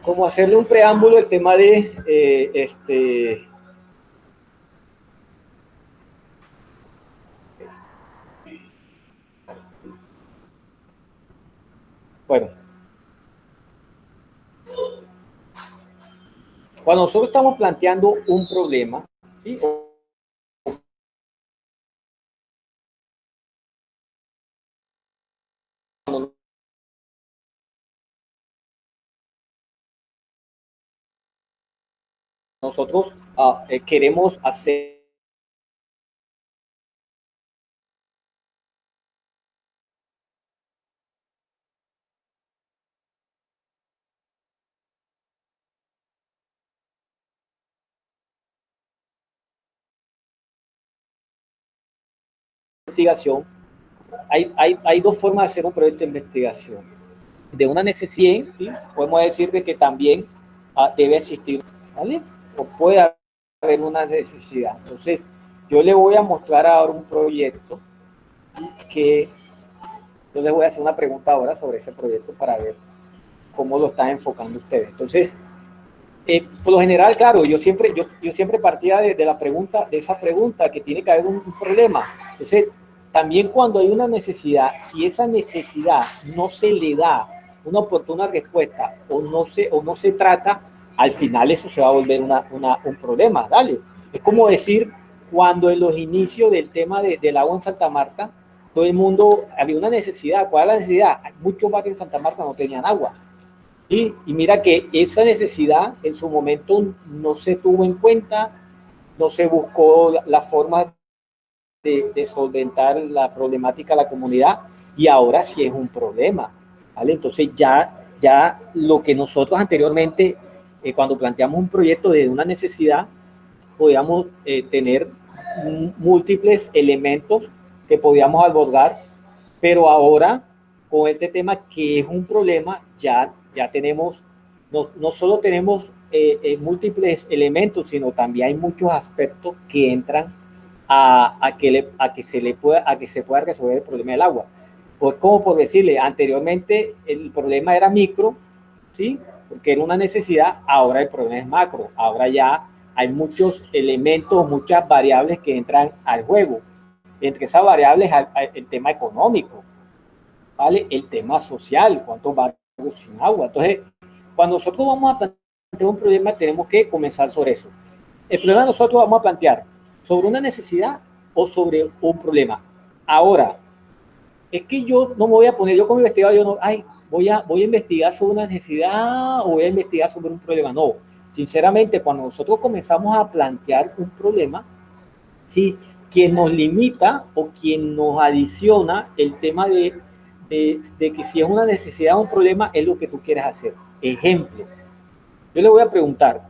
como hacerle un preámbulo el tema de bueno, cuando nosotros estamos planteando un problema, ¿sí? Nosotros queremos hacer investigación, hay dos formas de hacer un proyecto de investigación. De una necesidad, ¿sí? Podemos decir de que también debe existir, ¿vale? O puede haber una necesidad. Entonces, yo le voy a mostrar ahora un proyecto que yo les voy a hacer una pregunta ahora sobre ese proyecto para ver cómo lo están enfocando ustedes. Entonces, por lo general, claro, yo siempre partía de la pregunta, de esa pregunta que tiene que haber un problema. Entonces, también cuando hay una necesidad, si esa necesidad no se le da una oportuna respuesta o no se trata, al final eso se va a volver un problema, dale. Es como decir, cuando en los inicios del tema del agua en Santa Marta, todo el mundo, había una necesidad. ¿Cuál es la necesidad? Muchos barrios en Santa Marta no tenían agua. Y mira que esa necesidad en su momento no se tuvo en cuenta, no se buscó la forma de solventar la problemática de la comunidad y ahora sí es un problema, ¿vale? Entonces ya lo que nosotros anteriormente, cuando planteamos un proyecto de una necesidad, podíamos tener múltiples elementos que podíamos abordar, pero ahora con este tema que es un problema, ya tenemos, no solo tenemos múltiples elementos, sino también hay muchos aspectos que entran a que se pueda resolver el problema del agua. Pues como por decirle, anteriormente el problema era micro, ¿sí? Porque era una necesidad, ahora el problema es macro, ahora ya hay muchos elementos, muchas variables que entran al juego. Entre esas variables el tema económico, ¿vale? El tema social, cuántos barrios sin agua. Entonces, cuando nosotros vamos a plantear un problema, tenemos que comenzar sobre eso. El problema nosotros vamos a plantear sobre una necesidad o sobre un problema. Ahora, es que yo no me voy a poner, yo como investigador, yo no, voy a investigar sobre una necesidad o voy a investigar sobre un problema. No, sinceramente, cuando nosotros comenzamos a plantear un problema, ¿sí? Quien nos limita o quien nos adiciona el tema de que si es una necesidad o un problema es lo que tú quieres hacer. Ejemplo, yo le voy a preguntar,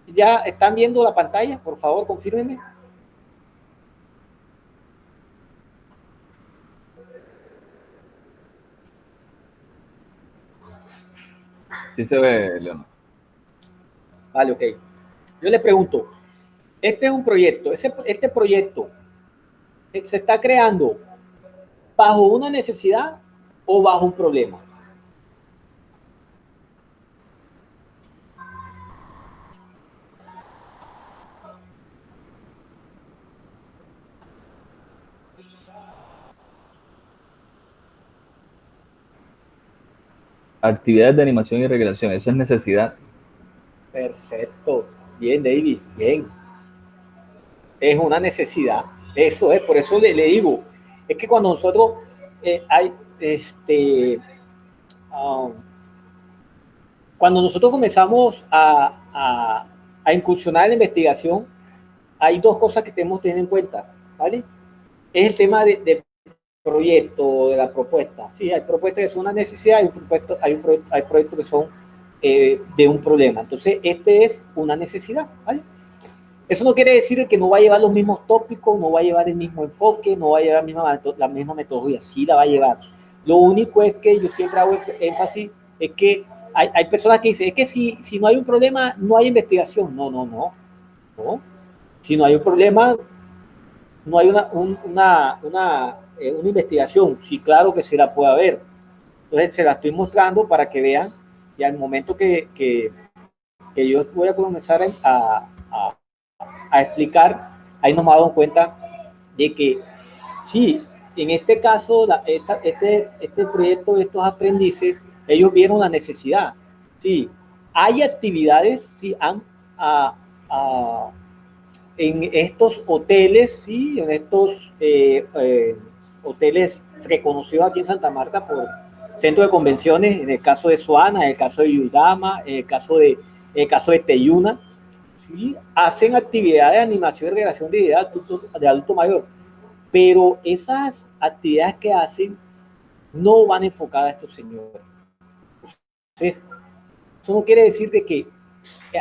¿ya están viendo la pantalla? Por favor, confírmenme. Sí se ve, León. Vale, ok. Yo le pregunto, este es un proyecto, este proyecto se está creando bajo una necesidad o bajo un problema. Actividades de animación y recreación, eso es necesidad. Perfecto. Bien, David, bien. Es una necesidad. Eso es, por eso le digo, es que cuando nosotros hay, um, cuando nosotros comenzamos a incursionar en la investigación, hay dos cosas que tenemos que tener en cuenta, ¿vale? Es el tema del proyecto, de la propuesta. Sí, hay propuestas que son una necesidad, hay proyectos que son de un problema. Entonces, este es una necesidad, ¿vale? Eso no quiere decir que no va a llevar los mismos tópicos, no va a llevar el mismo enfoque, no va a llevar la misma metodología, sí la va a llevar. Lo único es que yo siempre hago énfasis, es que hay personas que dicen, es que si no hay un problema, no hay investigación. No. Si no hay un problema, no hay una investigación. Sí, claro que se la puede haber. Entonces se la estoy mostrando para que vean Y al momento que yo voy a comenzar a explicar, ahí nos hemos dado cuenta de que sí, en este caso, este proyecto de estos aprendices, ellos vieron la necesidad. Sí, hay actividades, sí, a, a, en estos hoteles, sí, en estos hoteles reconocidos aquí en Santa Marta por centro de convenciones, en el caso de Soana, en el caso de Yudama, en el caso de Teyuna, ¿sí? Hacen actividades de animación y recreación de adulto mayor, pero esas actividades que hacen no van enfocadas a estos señores. Entonces, eso no quiere decir de que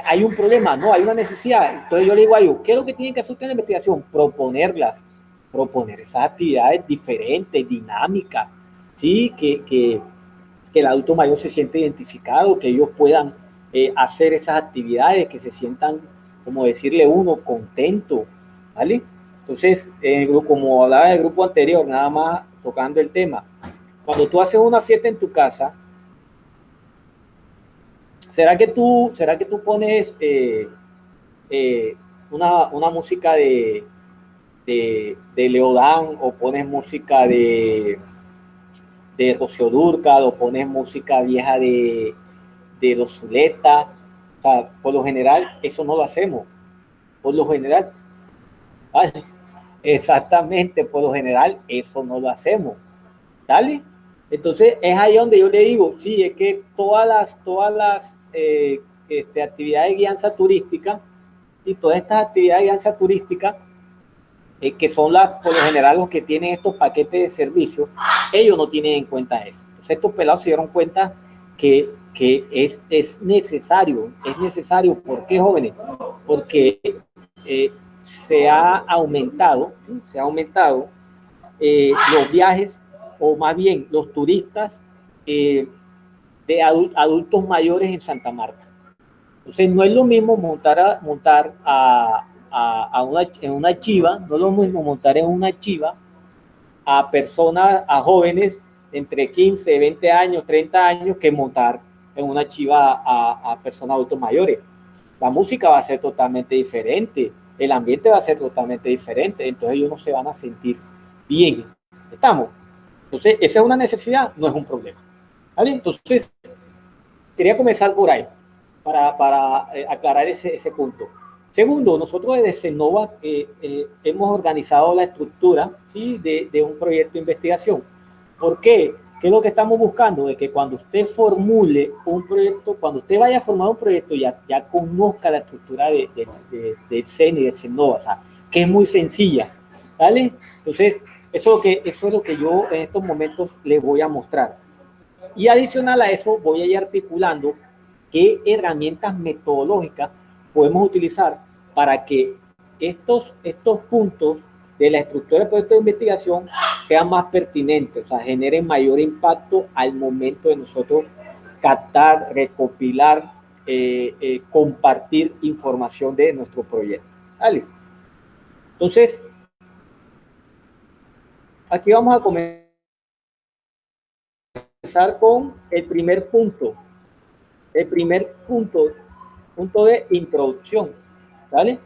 hay un problema, no, hay una necesidad. Entonces yo le digo a ellos, ¿qué es lo que tienen que hacer ustedes en la investigación? Proponer esas actividades diferentes, dinámicas, ¿sí? Que el adulto mayor se siente identificado, que ellos puedan hacer esas actividades, que se sientan, como decirle uno, contento, ¿vale? Entonces, como hablaba del grupo anterior, nada más tocando el tema, cuando tú haces una fiesta en tu casa, ¿será que tú pones una música de Leodán, o pones música de Rocío Dúrcal, o pones música vieja de los Zuleta? O sea, por lo general, eso no lo hacemos. Por lo general, ¿vale? Exactamente, por lo general, eso no lo hacemos. ¿Dale? Entonces, es ahí donde yo le digo, sí, es que todas las actividades de guianza turística y todas estas actividades de guianza turística, que son por lo general los que tienen estos paquetes de servicios, ellos no tienen en cuenta eso. Entonces, estos pelados se dieron cuenta que es necesario. ¿Por qué, jóvenes? Porque se ha aumentado los viajes, o más bien los turistas de adultos mayores en Santa Marta. Entonces, no es lo mismo montar en una chiva, no es lo mismo montar en una chiva a personas, a jóvenes entre 15, 20 años, 30 años, que montar en una chiva a personas adultos mayores. La música va a ser totalmente diferente, el ambiente va a ser totalmente diferente, entonces ellos no se van a sentir bien. ¿Estamos? Entonces, esa es una necesidad, no es un problema. ¿Vale? Entonces, quería comenzar por ahí, para aclarar ese punto. Segundo, nosotros desde CENOVA hemos organizado la estructura, ¿sí?, de un proyecto de investigación. ¿Por qué? ¿Qué es lo que estamos buscando? De que cuando usted formule un proyecto, cuando usted vaya a formar un proyecto, ya conozca la estructura del CENI, del CENOVA, o sea, que es muy sencilla. ¿Vale? Entonces, eso es lo que yo en estos momentos les voy a mostrar. Y adicional a eso, voy a ir articulando qué herramientas metodológicas podemos utilizar para que estos puntos de la estructura del proyecto de investigación sean más pertinentes, o sea, generen mayor impacto al momento de nosotros captar, recopilar, compartir información de nuestro proyecto. ¿Vale? Entonces, aquí vamos a comenzar con el primer punto. Punto de introducción. ¿Vale?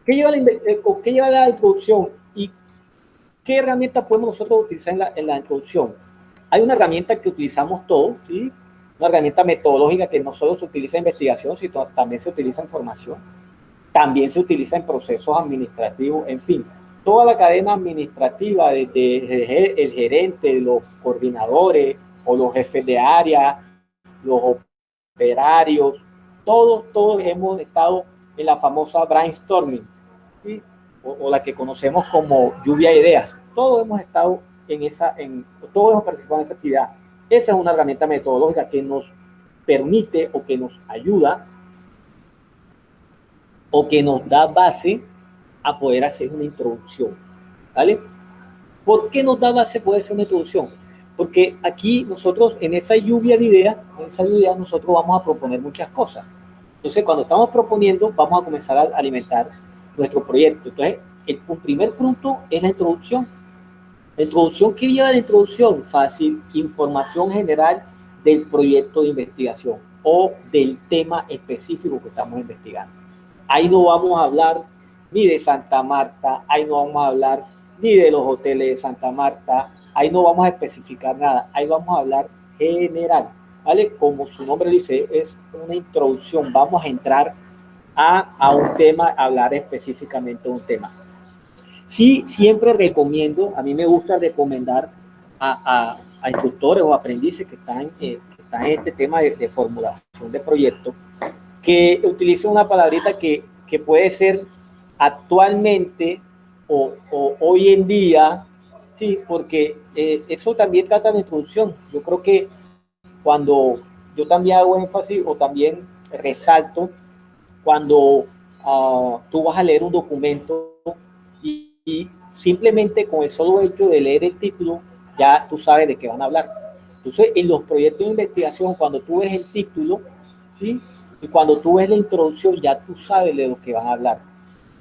¿Qué lleva la introducción y qué herramientas podemos nosotros utilizar en la introducción? Hay una herramienta que utilizamos todos, ¿sí? Una herramienta metodológica que no solo se utiliza en investigación, sino también se utiliza en formación, también se utiliza en procesos administrativos, en fin, toda la cadena administrativa, desde el gerente, los coordinadores o los jefes de área, los operarios, todos hemos estado en la famosa brainstorming, ¿sí?, o la que conocemos como lluvia de ideas. Todos hemos estado todos hemos participado en esa actividad. Esa es una herramienta metodológica que nos permite, o que nos ayuda, o que nos da base a poder hacer una introducción. ¿Vale? ¿Por qué nos da base poder hacer una introducción? Porque aquí nosotros, en esa lluvia de ideas, nosotros vamos a proponer muchas cosas. Entonces, cuando estamos proponiendo, vamos a comenzar a alimentar nuestro proyecto. Entonces, el primer punto es la introducción. La introducción, ¿qué lleva la introducción? Fácil, información general del proyecto de investigación o del tema específico que estamos investigando. Ahí no vamos a hablar ni de Santa Marta, ahí no vamos a hablar ni de los hoteles de Santa Marta, ahí no vamos a especificar nada, ahí vamos a hablar general, ¿vale? Como su nombre dice, es una introducción, vamos a entrar a un tema, a hablar específicamente de un tema. Sí, siempre recomiendo, a mí me gusta recomendar a instructores o aprendices que están en este tema de formulación de proyectos, que utilicen una palabrita que puede ser actualmente o hoy en día, sí, porque eso también trata la introducción. Yo creo que cuando yo también hago énfasis o también resalto cuando tú vas a leer un documento y simplemente con el solo hecho de leer el título ya tú sabes de qué van a hablar. Entonces, en los proyectos de investigación, cuando tú ves el título, ¿sí? Y cuando tú ves la introducción, ya tú sabes de lo que van a hablar.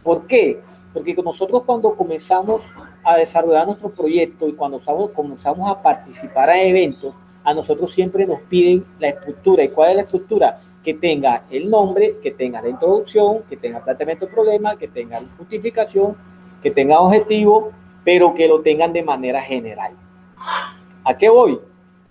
¿Por qué? Porque nosotros cuando comenzamos a desarrollar nuestro proyecto y cuando comenzamos a participar en eventos, a nosotros siempre nos piden la estructura. ¿Y cuál es la estructura? Que tenga el nombre, que tenga la introducción, que tenga planteamiento de problema, que tenga justificación, que tenga objetivo, pero que lo tengan de manera general. ¿A qué voy?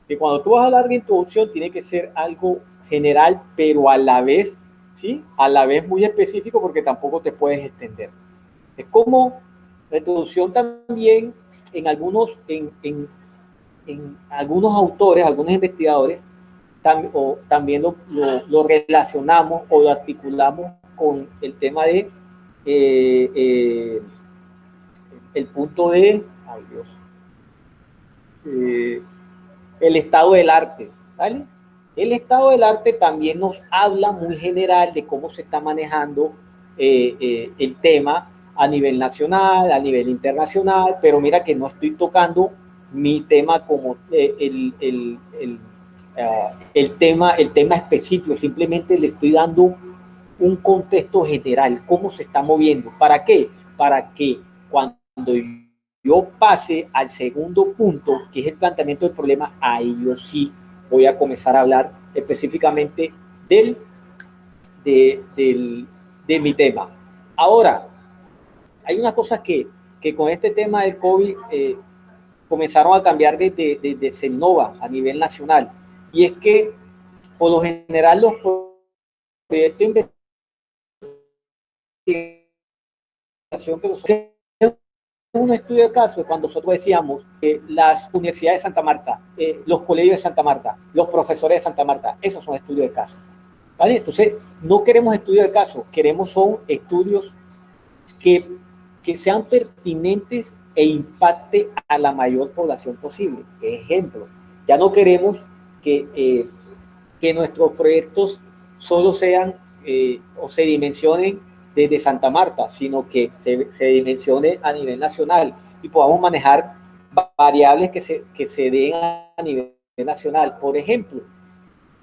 Que cuando tú vas a hablar de introducción tiene que ser algo general, pero a la vez, ¿sí? A la vez muy específico porque tampoco te puedes extender. Es como la introducción también en algunos, en algunos autores, algunos investigadores, también lo relacionamos o lo articulamos con el tema de el punto de, ay Dios, el estado del arte, ¿vale? El estado del arte también nos habla muy general de cómo se está manejando el tema a nivel nacional, a nivel internacional, pero mira que no estoy tocando mi tema como el tema específico, simplemente le estoy dando un contexto general, cómo se está moviendo. ¿Para qué? Para que cuando yo pase al segundo punto, que es el planteamiento del problema, ahí yo sí voy a comenzar a hablar específicamente de mi tema. Ahora, hay unas cosas que con este tema del COVID comenzaron a cambiar desde CENOVA a nivel nacional, y es que por lo general los proyectos de investigación que nosotros un estudio de caso cuando nosotros decíamos que las universidades de Santa Marta, los colegios de Santa Marta, los profesores de Santa Marta, esos son estudios de caso, ¿vale? Entonces, no queremos estudios de caso, queremos son estudios que sean pertinentes e impacte a la mayor población posible. Ejemplo, ya no queremos que nuestros proyectos solo sean o se dimensionen desde Santa Marta, sino que se dimensione a nivel nacional y podamos manejar variables que se den a nivel nacional. Por ejemplo,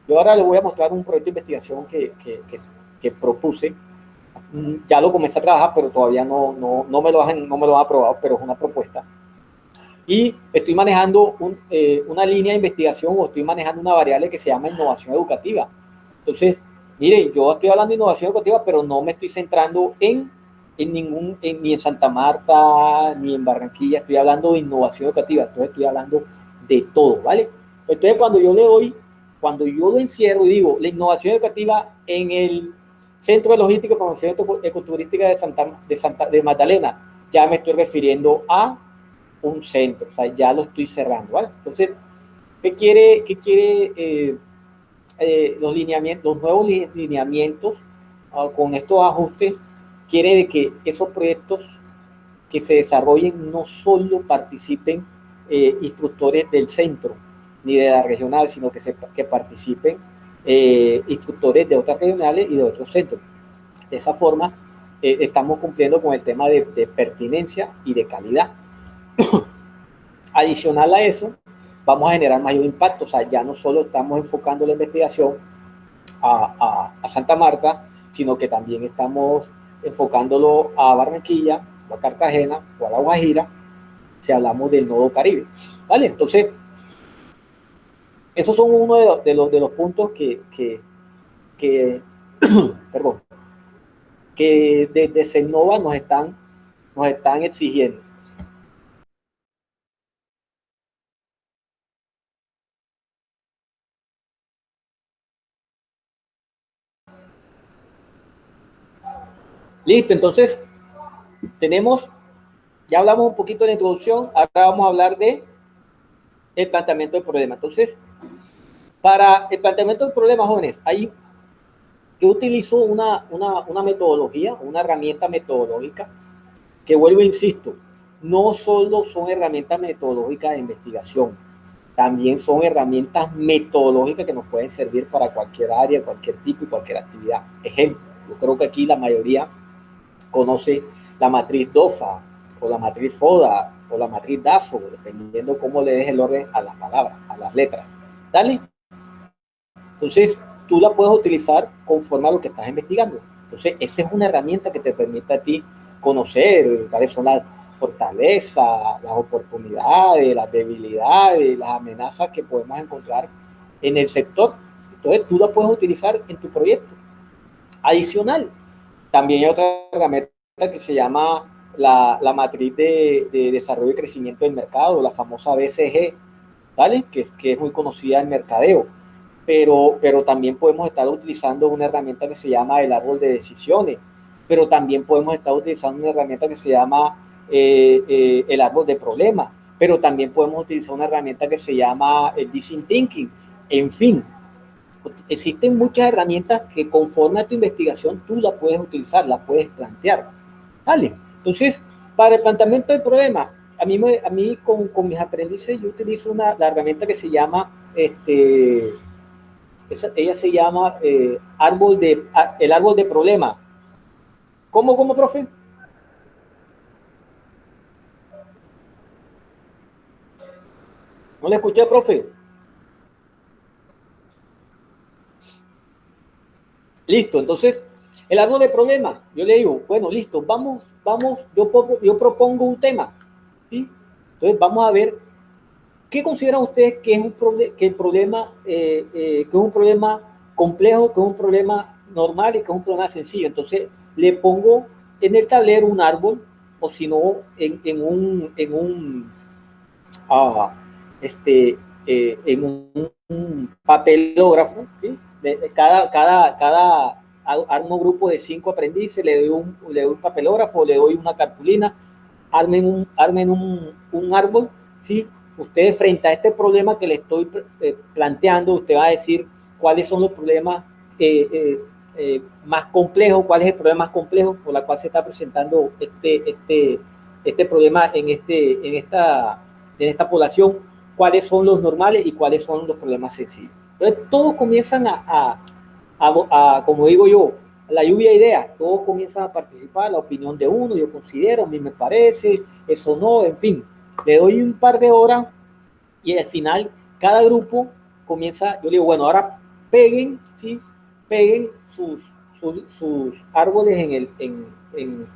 yo ahora les voy a mostrar un proyecto de investigación que propuse. Ya lo comencé a trabajar, pero todavía no me lo han aprobado, pero es una propuesta. Y estoy manejando una línea de investigación o estoy manejando una variable que se llama innovación educativa. Entonces, miren, yo estoy hablando de innovación educativa, pero no me estoy centrando ni en Santa Marta, ni en Barranquilla, estoy hablando de innovación educativa, entonces estoy hablando de todo, ¿vale? Entonces, cuando yo lo encierro y digo, la innovación educativa en el Centro de Logística y Promoción Ecoturística de Magdalena, ya me estoy refiriendo a un centro, o sea, ya lo estoy cerrando, ¿vale? Entonces, ¿qué quiere los nuevos lineamientos con estos ajustes? Quiere de que esos proyectos que se desarrollen no solo participen instructores del centro ni de la regional, sino que participen instructores de otras regionales y de otros centros. De esa forma, estamos cumpliendo con el tema de pertinencia y de calidad. Adicional a eso, vamos a generar mayor impacto, o sea, ya no solo estamos enfocando la investigación a Santa Marta, sino que también estamos enfocándolo a Barranquilla, o a Cartagena, o a La Guajira, si hablamos del Nodo Caribe, ¿vale? Entonces, Esos son uno de los puntos que perdón, que desde Cennova nos están exigiendo. Listo, entonces tenemos, ya hablamos un poquito de la introducción, ahora vamos a hablar de el planteamiento del problema. Entonces, para el planteamiento del problema, jóvenes, yo utilizo una metodología, una herramienta metodológica, que vuelvo e insisto, no solo son herramientas metodológicas de investigación, también son herramientas metodológicas que nos pueden servir para cualquier área, cualquier tipo y cualquier actividad. Ejemplo, yo creo que aquí la mayoría conoce la matriz DOFA, o la matriz FODA, o la matriz DAFO, dependiendo cómo le des el orden a las palabras, a las letras. ¿Dale? Entonces, tú la puedes utilizar conforme a lo que estás investigando. Entonces, esa es una herramienta que te permite a ti conocer cuáles son las fortalezas, las oportunidades, las debilidades, las amenazas que podemos encontrar en el sector. Entonces, tú la puedes utilizar en tu proyecto. Adicional, también hay otra herramienta que se llama la matriz de desarrollo y crecimiento del mercado, la famosa BCG, ¿vale? Que es muy conocida en mercadeo. Pero también podemos estar utilizando una herramienta que se llama el árbol de decisiones, pero también podemos estar utilizando una herramienta que se llama el árbol de problemas, pero también podemos utilizar una herramienta que se llama el design thinking. En fin, existen muchas herramientas que conforme a tu investigación tú la puedes utilizar, la puedes plantear. ¿Vale? Entonces, para el planteamiento del problema, a mí con mis aprendices yo utilizo la herramienta que se llama ella se llama el árbol de problema. ¿Cómo, profe? No le escuché, profe. Listo, entonces, el árbol de problema, yo le digo, bueno, listo, vamos, yo propongo un tema, ¿sí? Entonces, vamos a ver, ¿qué consideran ustedes que es que el problema, que es un problema complejo, que es un problema normal y que es un problema sencillo? Entonces, le pongo en el tablero un árbol, o si no, en un ah, en un papelógrafo, ¿sí? Cada armo un grupo de 5 aprendices, le doy un papelógrafo, le doy una cartulina, armen un árbol, ¿sí? Ustedes frente a este problema que le estoy planteando, usted va a decir cuáles son los problemas más complejos, cuál es el problema más complejo por la cual se está presentando este problema en esta población, cuáles son los normales y cuáles son los problemas sencillos. Entonces, todos comienzan como digo yo, la lluvia de ideas, todos comienzan a participar, la opinión de uno, yo considero, a mí me parece, eso no, en fin, le doy un par de horas y al final cada grupo comienza, yo le digo, bueno, ahora peguen, ¿sí? Peguen sus árboles en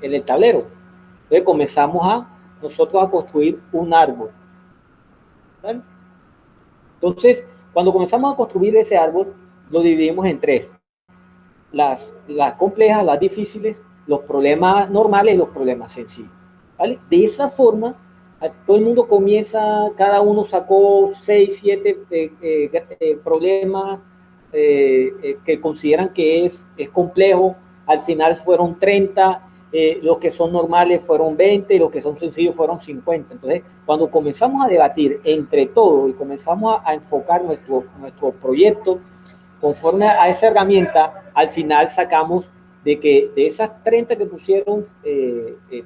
el tablero. Entonces comenzamos nosotros a construir un árbol. ¿Vale? Entonces, cuando comenzamos a construir ese árbol, lo dividimos en tres. Las complejas, las difíciles, los problemas normales y los problemas sencillos. ¿Vale? De esa forma, todo el mundo comienza, cada uno sacó 6, 7 problemas que consideran que es complejo, al final fueron 30, los que son normales fueron 20, los que son sencillos fueron 50. Entonces, cuando comenzamos a debatir entre todos y comenzamos a enfocar nuestro proyecto conforme a esa herramienta, al final sacamos de que de esas 30 que pusieron que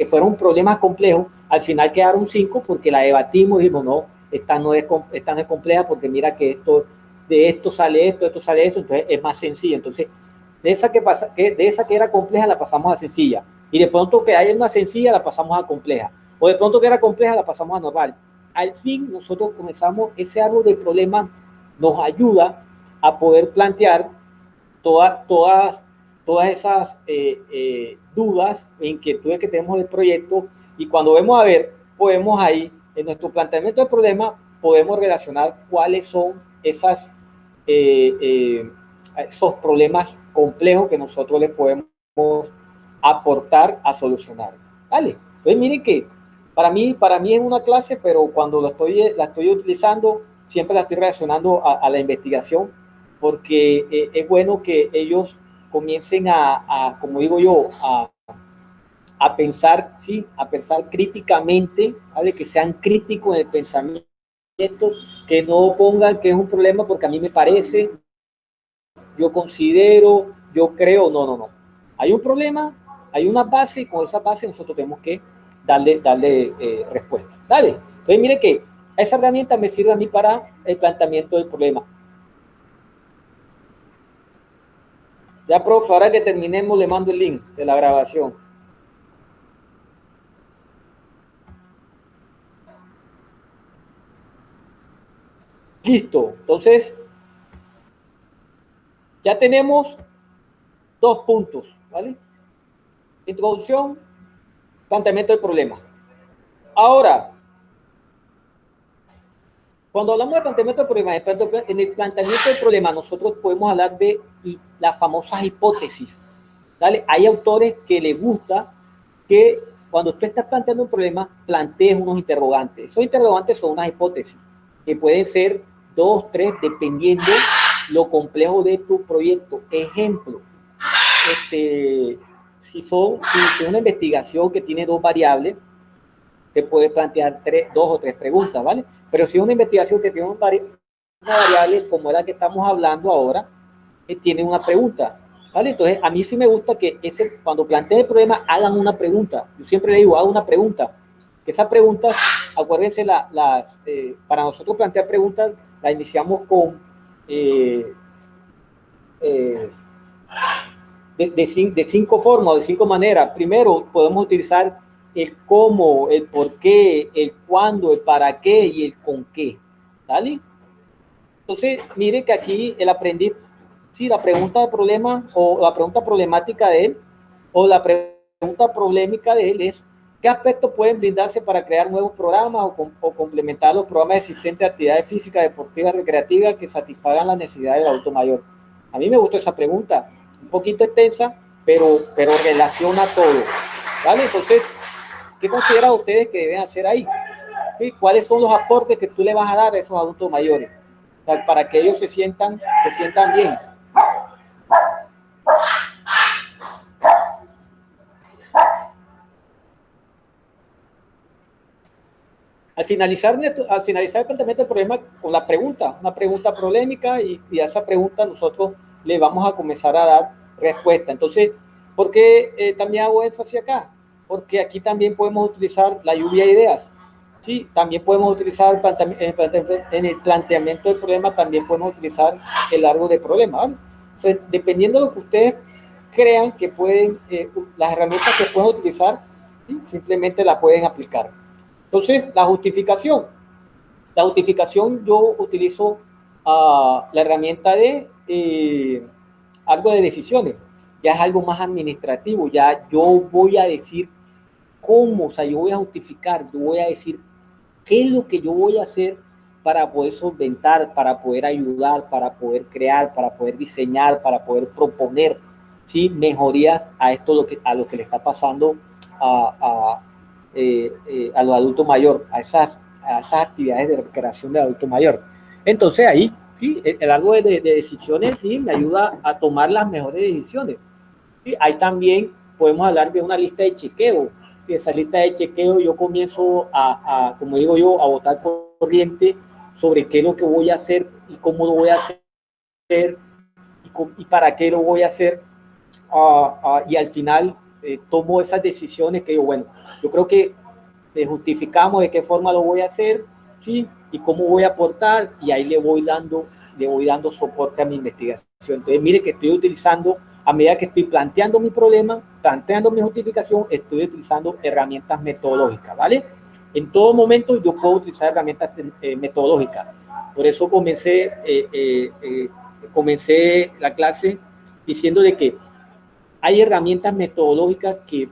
fueron problemas complejos, al final quedaron 5 porque la debatimos y dijimos, no, esta no es compleja porque mira que de esto sale esto, entonces es más sencilla. Entonces, de esa que era compleja la pasamos a sencilla. Y de pronto que haya una sencilla la pasamos a compleja. O de pronto que era compleja la pasamos a normal. Al fin, nosotros comenzamos ese árbol de problemas, nos ayuda a poder plantear todas esas dudas e inquietudes que tenemos del proyecto, y cuando vemos a ver, podemos ahí, en nuestro planteamiento del problema, podemos relacionar cuáles son esos problemas complejos que nosotros les podemos aportar a solucionar. ¿Vale? Entonces miren que para mí es una clase, pero cuando la estoy utilizando, siempre la estoy relacionando a la investigación, porque es bueno que ellos comiencen como digo yo, a pensar, ¿sí? A pensar críticamente, ¿vale? Que sean críticos en el pensamiento, que no pongan que es un problema porque a mí me parece, yo considero, yo creo, no. Hay un problema, hay una base y con esa base nosotros tenemos que darle respuesta. Dale. Entonces mire que esa herramienta me sirve a mí para el planteamiento del problema. Ya, profe, ahora que terminemos le mando el link de la grabación. Listo. Entonces, ya tenemos 2 puntos, ¿vale? Introducción, planteamiento del problema. Ahora, cuando hablamos de planteamiento del problema, en el planteamiento del problema nosotros podemos hablar de las famosas hipótesis. ¿Vale? Hay autores que les gusta que cuando tú estás planteando un problema, plantees unos interrogantes. Esos interrogantes son unas hipótesis, que pueden ser 2, 3, dependiendo lo complejo de tu proyecto. Ejemplo, si es una investigación que tiene 2 variables, te puedes plantear 2 o 3 preguntas, ¿vale? Pero si es una investigación que tiene una variable, como la que estamos hablando ahora, tiene una pregunta, ¿vale? Entonces, a mí sí me gusta que cuando planteen el problema, hagan una pregunta. Yo siempre le digo, hagan una pregunta. Que esas preguntas, acuérdense, para nosotros plantear preguntas, las iniciamos con de 5 formas, de 5 maneras. Primero, podemos utilizar el cómo, el por qué, el cuándo, el para qué y el con qué. ¿Vale? Entonces, mire que aquí el aprendiz, sí, la pregunta de problema o la pregunta problemática de él o la pregunta problemática de él es ¿qué aspectos pueden brindarse para crear nuevos programas o complementar los programas existentes de actividades físicas, deportivas, recreativas que satisfagan las necesidades del adulto mayor? A mí me gustó esa pregunta, un poquito extensa, pero relaciona todo. ¿Vale? Entonces, ¿qué consideran ustedes que deben hacer ahí? ¿Sí? ¿Cuáles son los aportes que tú le vas a dar a esos adultos mayores? Para que ellos se sientan bien. Al finalizar el planteamiento del problema con una pregunta problemática y a esa pregunta nosotros le vamos a comenzar a dar respuesta. Entonces, ¿por qué también hago énfasis acá? Porque aquí también podemos utilizar la lluvia de ideas. Sí, también podemos utilizar en el planteamiento del problema, también podemos utilizar el árbol de problema, ¿vale? Entonces, dependiendo de lo que ustedes crean que pueden, las herramientas que pueden utilizar, ¿sí? Simplemente la pueden aplicar. Entonces, la justificación yo utilizo la herramienta de algo de decisiones, ya es algo más administrativo, ya yo voy a decir cómo, o sea, yo voy a justificar, yo voy a decir qué es lo que yo voy a hacer para poder solventar, para poder ayudar, para poder crear, para poder diseñar, para poder proponer, ¿sí? Mejorías a lo que le está pasando a los adultos mayores, a esas actividades de recreación del adulto mayor. Entonces ahí, sí, el árbol de decisiones sí me ayuda a tomar las mejores decisiones. ¿Sí? Ahí también podemos hablar de una lista de chequeo. Y esa lista de chequeo yo comienzo como digo yo, a botar corriente sobre qué es lo que voy a hacer y cómo lo voy a hacer y para qué lo voy a hacer. Y al final tomo esas decisiones que yo creo que justificamos de qué forma lo voy a hacer, ¿sí? Y cómo voy a aportar, y ahí le voy dando soporte a mi investigación. Entonces, mire que estoy utilizando, a medida que estoy planteando mi problema, planteando mi justificación, estoy utilizando herramientas metodológicas, ¿vale? En todo momento yo puedo utilizar herramientas metodológicas. Por eso comencé la clase diciendo de que hay herramientas metodológicas que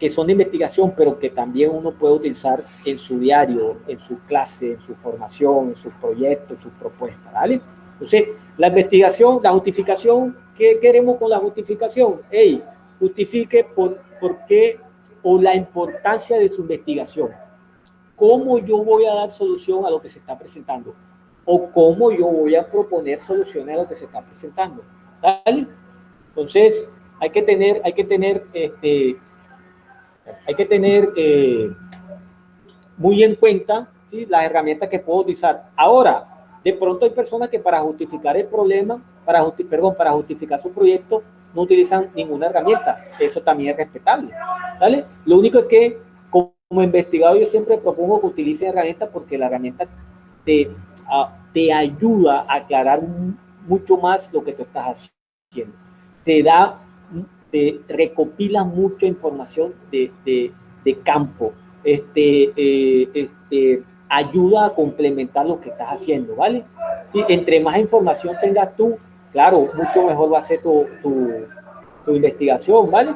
que son de investigación, pero que también uno puede utilizar en su diario, en su clase, en su formación, en sus proyectos, en sus propuestas, ¿vale? Entonces, la investigación, la justificación, ¿qué queremos con la justificación? Hey, justifique por qué o la importancia de su investigación. ¿Cómo yo voy a dar solución a lo que se está presentando? O cómo yo voy a proponer soluciones a lo que se está presentando. ¿Vale? Entonces, hay que tener muy en cuenta, ¿sí?, las herramientas que puedo utilizar. Ahora, de pronto hay personas que para justificar el problema, para justificar su proyecto, no utilizan ninguna herramienta. Eso también es respetable, ¿vale? Lo único es que, como investigador, yo siempre propongo que utilices herramientas porque la herramienta te ayuda a aclarar mucho más lo que tú estás haciendo. Te recopila mucha información de campo, ayuda a complementar lo que estás haciendo, ¿vale? Sí, entre más información tengas tú, claro, mucho mejor va a ser tu investigación, ¿vale?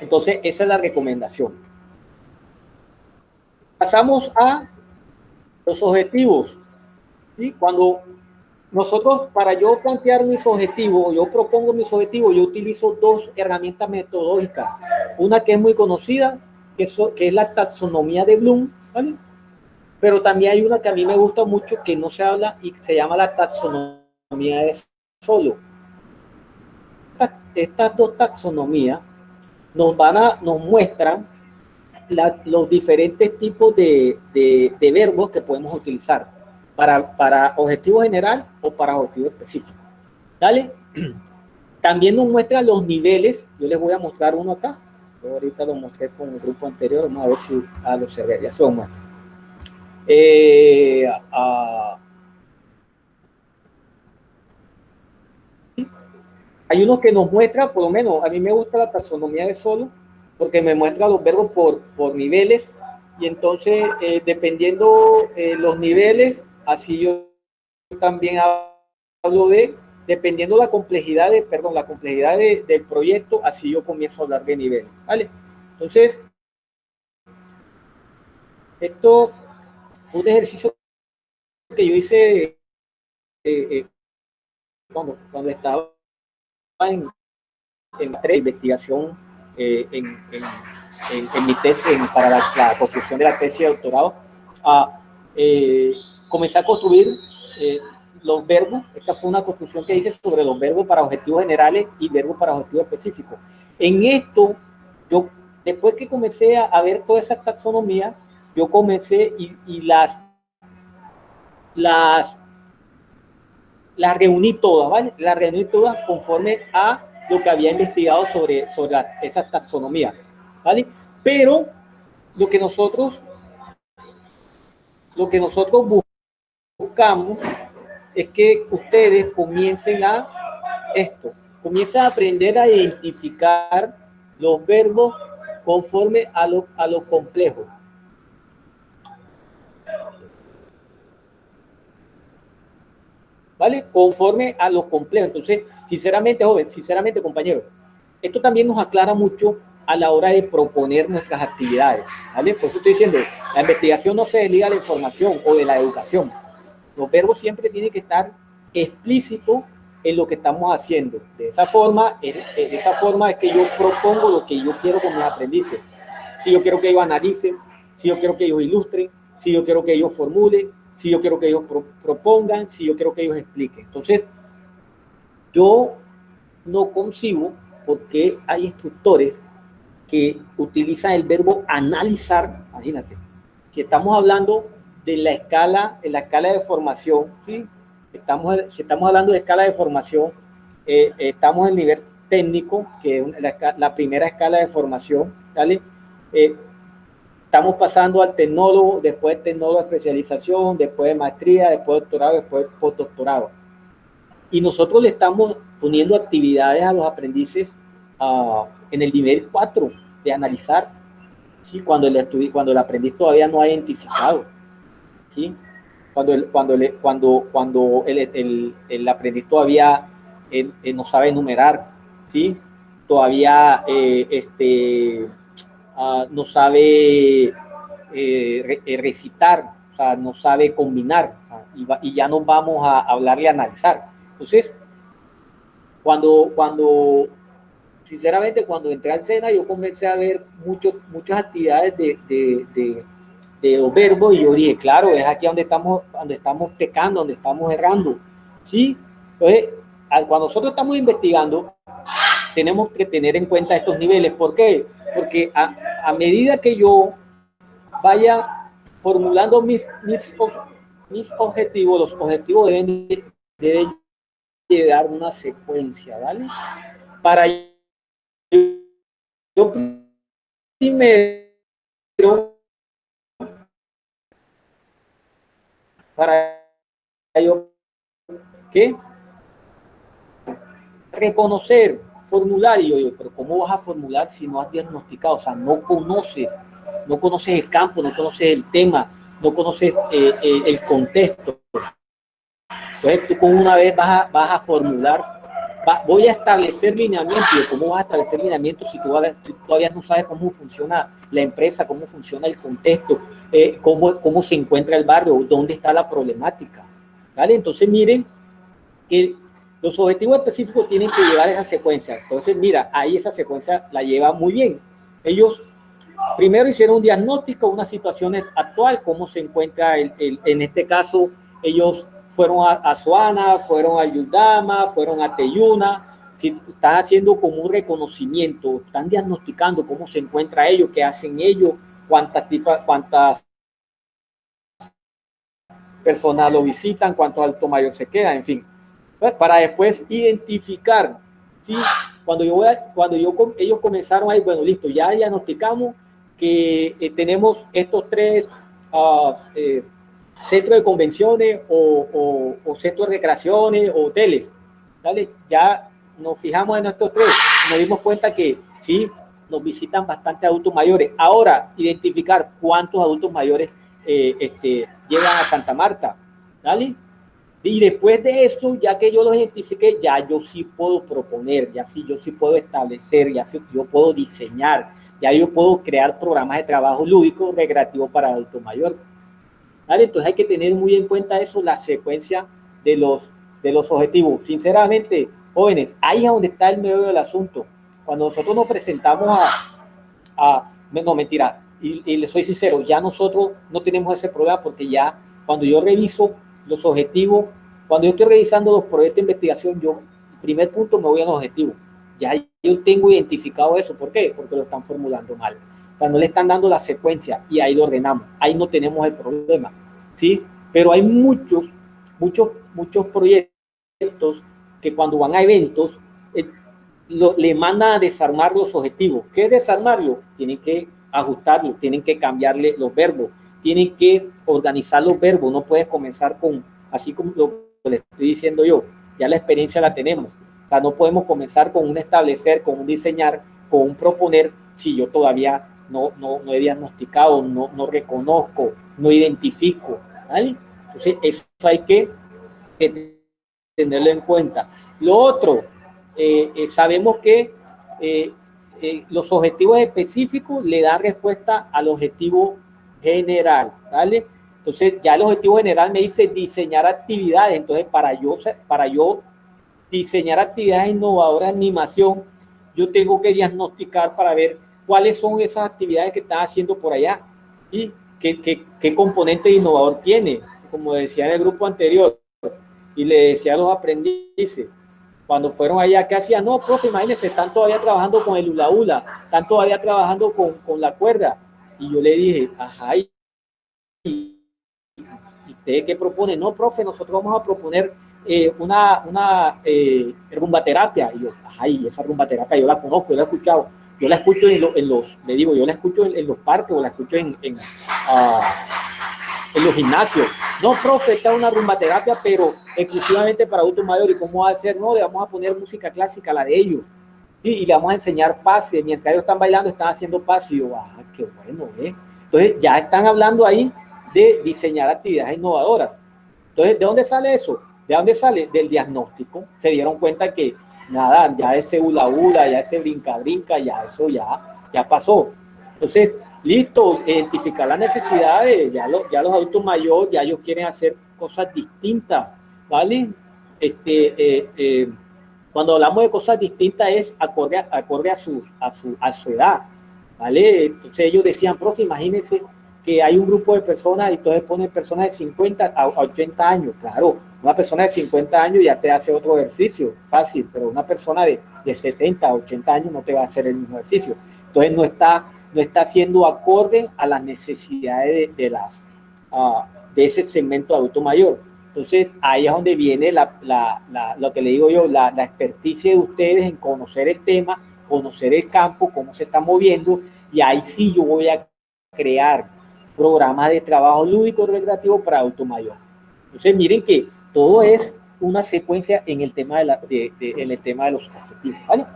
Entonces, esa es la recomendación. Pasamos a los objetivos, ¿sí? Cuando nosotros, para yo plantear mis objetivos, yo propongo mis objetivos, yo utilizo dos herramientas metodológicas. Una que es muy conocida, que es la taxonomía de Bloom, ¿vale? Pero también hay una que a mí me gusta mucho, que no se habla y se llama la taxonomía de Solow. Estas dos taxonomías nos muestran los diferentes tipos de verbos que podemos utilizar para objetivo general o para objetivo específico. ¿Dale? También nos muestra los niveles. Yo les voy a mostrar uno acá. Yo ahorita lo mostré con el grupo anterior. Vamos a ver si lo se ve. Ya se lo muestro. Hay unos que nos muestra, por lo menos a mí me gusta la taxonomía de Solow, porque me muestra los verbos por niveles, y entonces dependiendo los niveles, así yo también hablo dependiendo la complejidad del proyecto, así yo comienzo a hablar de niveles, ¿vale? Entonces, esto fue un ejercicio que yo hice cuando estaba en investigación en mi tesis, para la construcción de la tesis de doctorado. Comencé a construir los verbos. Esta fue una construcción que hice sobre los verbos para objetivos generales y verbos para objetivos específicos. En esto, yo, después que comencé a ver toda esa taxonomía, yo comencé y las reuní todas, ¿vale? Las reuní todas conforme a lo que había investigado sobre esa taxonomía, ¿vale? Pero lo que nosotros buscamos es que ustedes comiencen comiencen a aprender a identificar los verbos conforme a lo complejo. ¿Vale? Conforme a lo complejo. Entonces, sinceramente, joven, sinceramente, compañero, esto también nos aclara mucho a la hora de proponer nuestras actividades, ¿vale? Por eso estoy diciendo, la investigación no se desliga de la información o de la educación. Los verbos siempre tienen que estar explícitos en lo que estamos haciendo. De esa forma es que yo propongo lo que yo quiero con mis aprendices. Si yo quiero que ellos analicen, si yo quiero que ellos ilustren, si yo quiero que ellos formulen, si yo quiero que ellos propongan, si yo quiero que ellos expliquen. Entonces, yo no concibo por qué hay instructores que utilizan el verbo analizar. Imagínate, si estamos hablando de la escala de formación, ¿sí? Si estamos hablando de escala de formación, estamos en el nivel técnico, que es la primera escala de formación, ¿vale? Estamos pasando al tecnólogo, después de tecnólogo de especialización, después de maestría, después de doctorado, después de postdoctorado. Y nosotros le estamos poniendo actividades a los aprendices en el nivel 4 de analizar, ¿sí? Cuando el aprendiz todavía no ha identificado, ¿sí? Cuando el aprendiz todavía no sabe enumerar, ¿sí? todavía no sabe recitar, o sea, no sabe combinar, o sea, y ya nos vamos a hablar y analizar. Entonces, sinceramente, cuando entré al SENA, yo comencé a ver muchas actividades de los verbos y yo dije, claro, es aquí donde estamos pecando, donde estamos errando, ¿sí? Entonces, cuando nosotros estamos investigando, tenemos que tener en cuenta estos niveles. ¿Por qué? Porque a medida que yo vaya formulando mis objetivos, los objetivos deben llevar una secuencia, ¿vale? Para yo primero, para yo, ¿qué? Reconocer, formular, y yo, pero ¿cómo vas a formular si no has diagnosticado? O sea, no conoces el campo, no conoces el tema, no conoces el contexto. Entonces tú con una vez vas a formular, voy a establecer lineamientos. ¿Cómo vas a establecer lineamientos si tú todavía no sabes cómo funciona la empresa, cómo funciona el contexto, cómo se encuentra el barrio, dónde está la problemática? ¿Vale? Entonces miren que los objetivos específicos tienen que llevar esa secuencia. Entonces mira, ahí esa secuencia la lleva muy bien. Ellos primero hicieron un diagnóstico, una situación actual, cómo se encuentra en este caso, ellos fueron a Suana, fueron a Yundama, fueron a Teyuna, si están haciendo como un reconocimiento, están diagnosticando cómo se encuentra ellos, qué hacen ellos, cuántas personas lo visitan, cuántos alto mayor se quedan, en fin, para después identificar, ¿sí? Ellos comenzaron ahí, bueno, listo, ya diagnosticamos que tenemos estos tres centros de convenciones o centros de recreaciones o hoteles, ¿vale? Ya nos fijamos en estos tres, nos dimos cuenta que sí, nos visitan bastante adultos mayores. Ahora, identificar cuántos adultos mayores llegan a Santa Marta, ¿vale? Y después de eso, ya que yo los identifiqué, ya yo sí puedo proponer, yo sí puedo establecer, yo puedo diseñar, ya yo puedo crear programas de trabajo lúdico, recreativo para adultos mayores. ¿Vale? Entonces hay que tener muy en cuenta eso, la secuencia de los objetivos. Sinceramente, jóvenes, ahí es donde está el medio del asunto. Cuando nosotros nos presentamos no, mentira, y les soy sincero, ya nosotros no tenemos ese problema porque ya cuando yo reviso los objetivos, cuando yo estoy revisando los proyectos de investigación, yo, primer punto, me voy a los objetivos. Ya yo tengo identificado eso. ¿Por qué? Porque lo están formulando mal. O sea, no le están dando la secuencia y ahí lo ordenamos. Ahí no tenemos el problema, ¿sí? Pero hay muchos proyectos que cuando van a eventos le mandan a desarmar los objetivos. ¿Qué es desarmarlo? Tienen que ajustarlo, tienen que cambiarle los verbos, tienen que organizar los verbos. No puedes comenzar así como lo que le estoy diciendo yo. Ya la experiencia la tenemos. O sea, no podemos comenzar con un establecer, con un diseñar, con un proponer, si yo todavía no he diagnosticado, no reconozco, no identifico, ¿vale? Entonces, eso hay que tenerlo en cuenta. Lo otro, sabemos que los objetivos específicos le dan respuesta al objetivo general, ¿vale? Entonces, ya el objetivo general me dice diseñar actividades. Entonces, para yo diseñar actividades innovadoras de animación, yo tengo que diagnosticar para ver cuáles son esas actividades que están haciendo por allá y qué componente innovador tiene. Como decía en el grupo anterior, y le decía a los aprendices, cuando fueron allá, ¿qué hacían? No, profe, imagínense, están todavía trabajando con el hula hula, están todavía trabajando con la cuerda. Y yo le dije, ajá, ¿y usted qué propone? No, profe, nosotros vamos a proponer una rumbaterapia. Y yo, ajá, y esa rumbaterapia yo la conozco, yo la he escuchado. Yo la escucho yo la escucho en los parques o la escucho en los gimnasios. No, profe, esta es una rumbaterapia, pero exclusivamente para adultos mayores. ¿Y cómo va a ser? No, le vamos a poner música clásica, la de ellos. Y le vamos a enseñar pases. Mientras ellos están bailando, están haciendo pases. Y yo, qué bueno, ¿eh? Entonces, ya están hablando ahí de diseñar actividades innovadoras. Entonces, ¿de dónde sale eso? ¿De dónde sale? Del diagnóstico. Se dieron cuenta que nada, ya ese hula hula, ya ese brinca brinca, ya eso ya pasó. Entonces, listo, identificar las necesidades, ya los adultos mayores, ya ellos quieren hacer cosas distintas, ¿vale? Cuando hablamos de cosas distintas es acorde a su edad, ¿vale? Entonces ellos decían, profe, imagínense que hay un grupo de personas y entonces ponen personas de 50 a 80 años, claro, una persona de 50 años ya te hace otro ejercicio, fácil, pero una persona de 70 a 80 años no te va a hacer el mismo ejercicio. Entonces no está siendo acorde a las necesidades de ese segmento de adulto mayor. Entonces ahí es donde viene lo que le digo yo, la experticia de ustedes en conocer el tema, conocer el campo, cómo se está moviendo, y ahí sí yo voy a crear programas de trabajo lúdico recreativo para adulto mayor. Entonces miren que todo es una secuencia en el tema en el tema de los objetivos, ¿vale?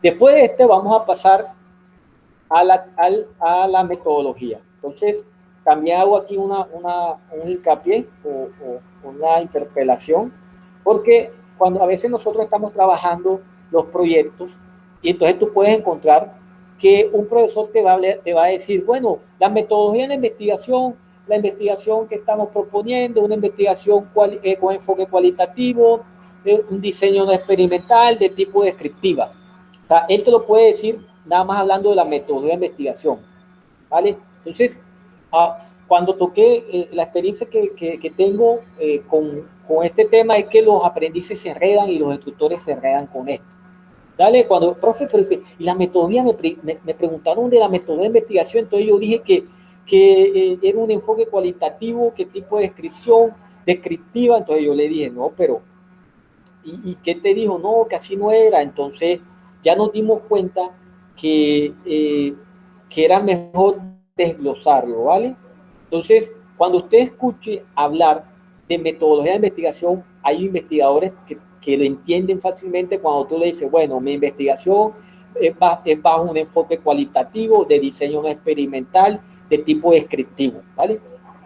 Después de este vamos a pasar a la metodología. Entonces también hago aquí un hincapié o una interpelación, porque cuando a veces nosotros estamos trabajando los proyectos y entonces tú puedes encontrar que un profesor te va a decir, bueno, la metodología de la investigación que estamos proponiendo, una investigación con enfoque cualitativo, un diseño no experimental de tipo descriptiva. O sea, él te lo puede decir nada más hablando de la metodología de investigación, ¿vale? Entonces, cuando toqué la experiencia que tengo con este tema es que los aprendices se enredan y los instructores se enredan con esto. Dale, cuando, profe, y la metodología, me preguntaron de la metodología de investigación, entonces yo dije que era un enfoque cualitativo, qué tipo de descripción, descriptiva, entonces yo le dije, no, pero, ¿y qué te dijo? No, que así no era, entonces ya nos dimos cuenta que era mejor desglosarlo, ¿vale? Entonces, cuando usted escuche hablar de metodología de investigación, hay investigadores que lo entienden fácilmente cuando tú le dices, bueno, mi investigación es bajo un enfoque cualitativo, de diseño no experimental, de tipo descriptivo, ¿vale?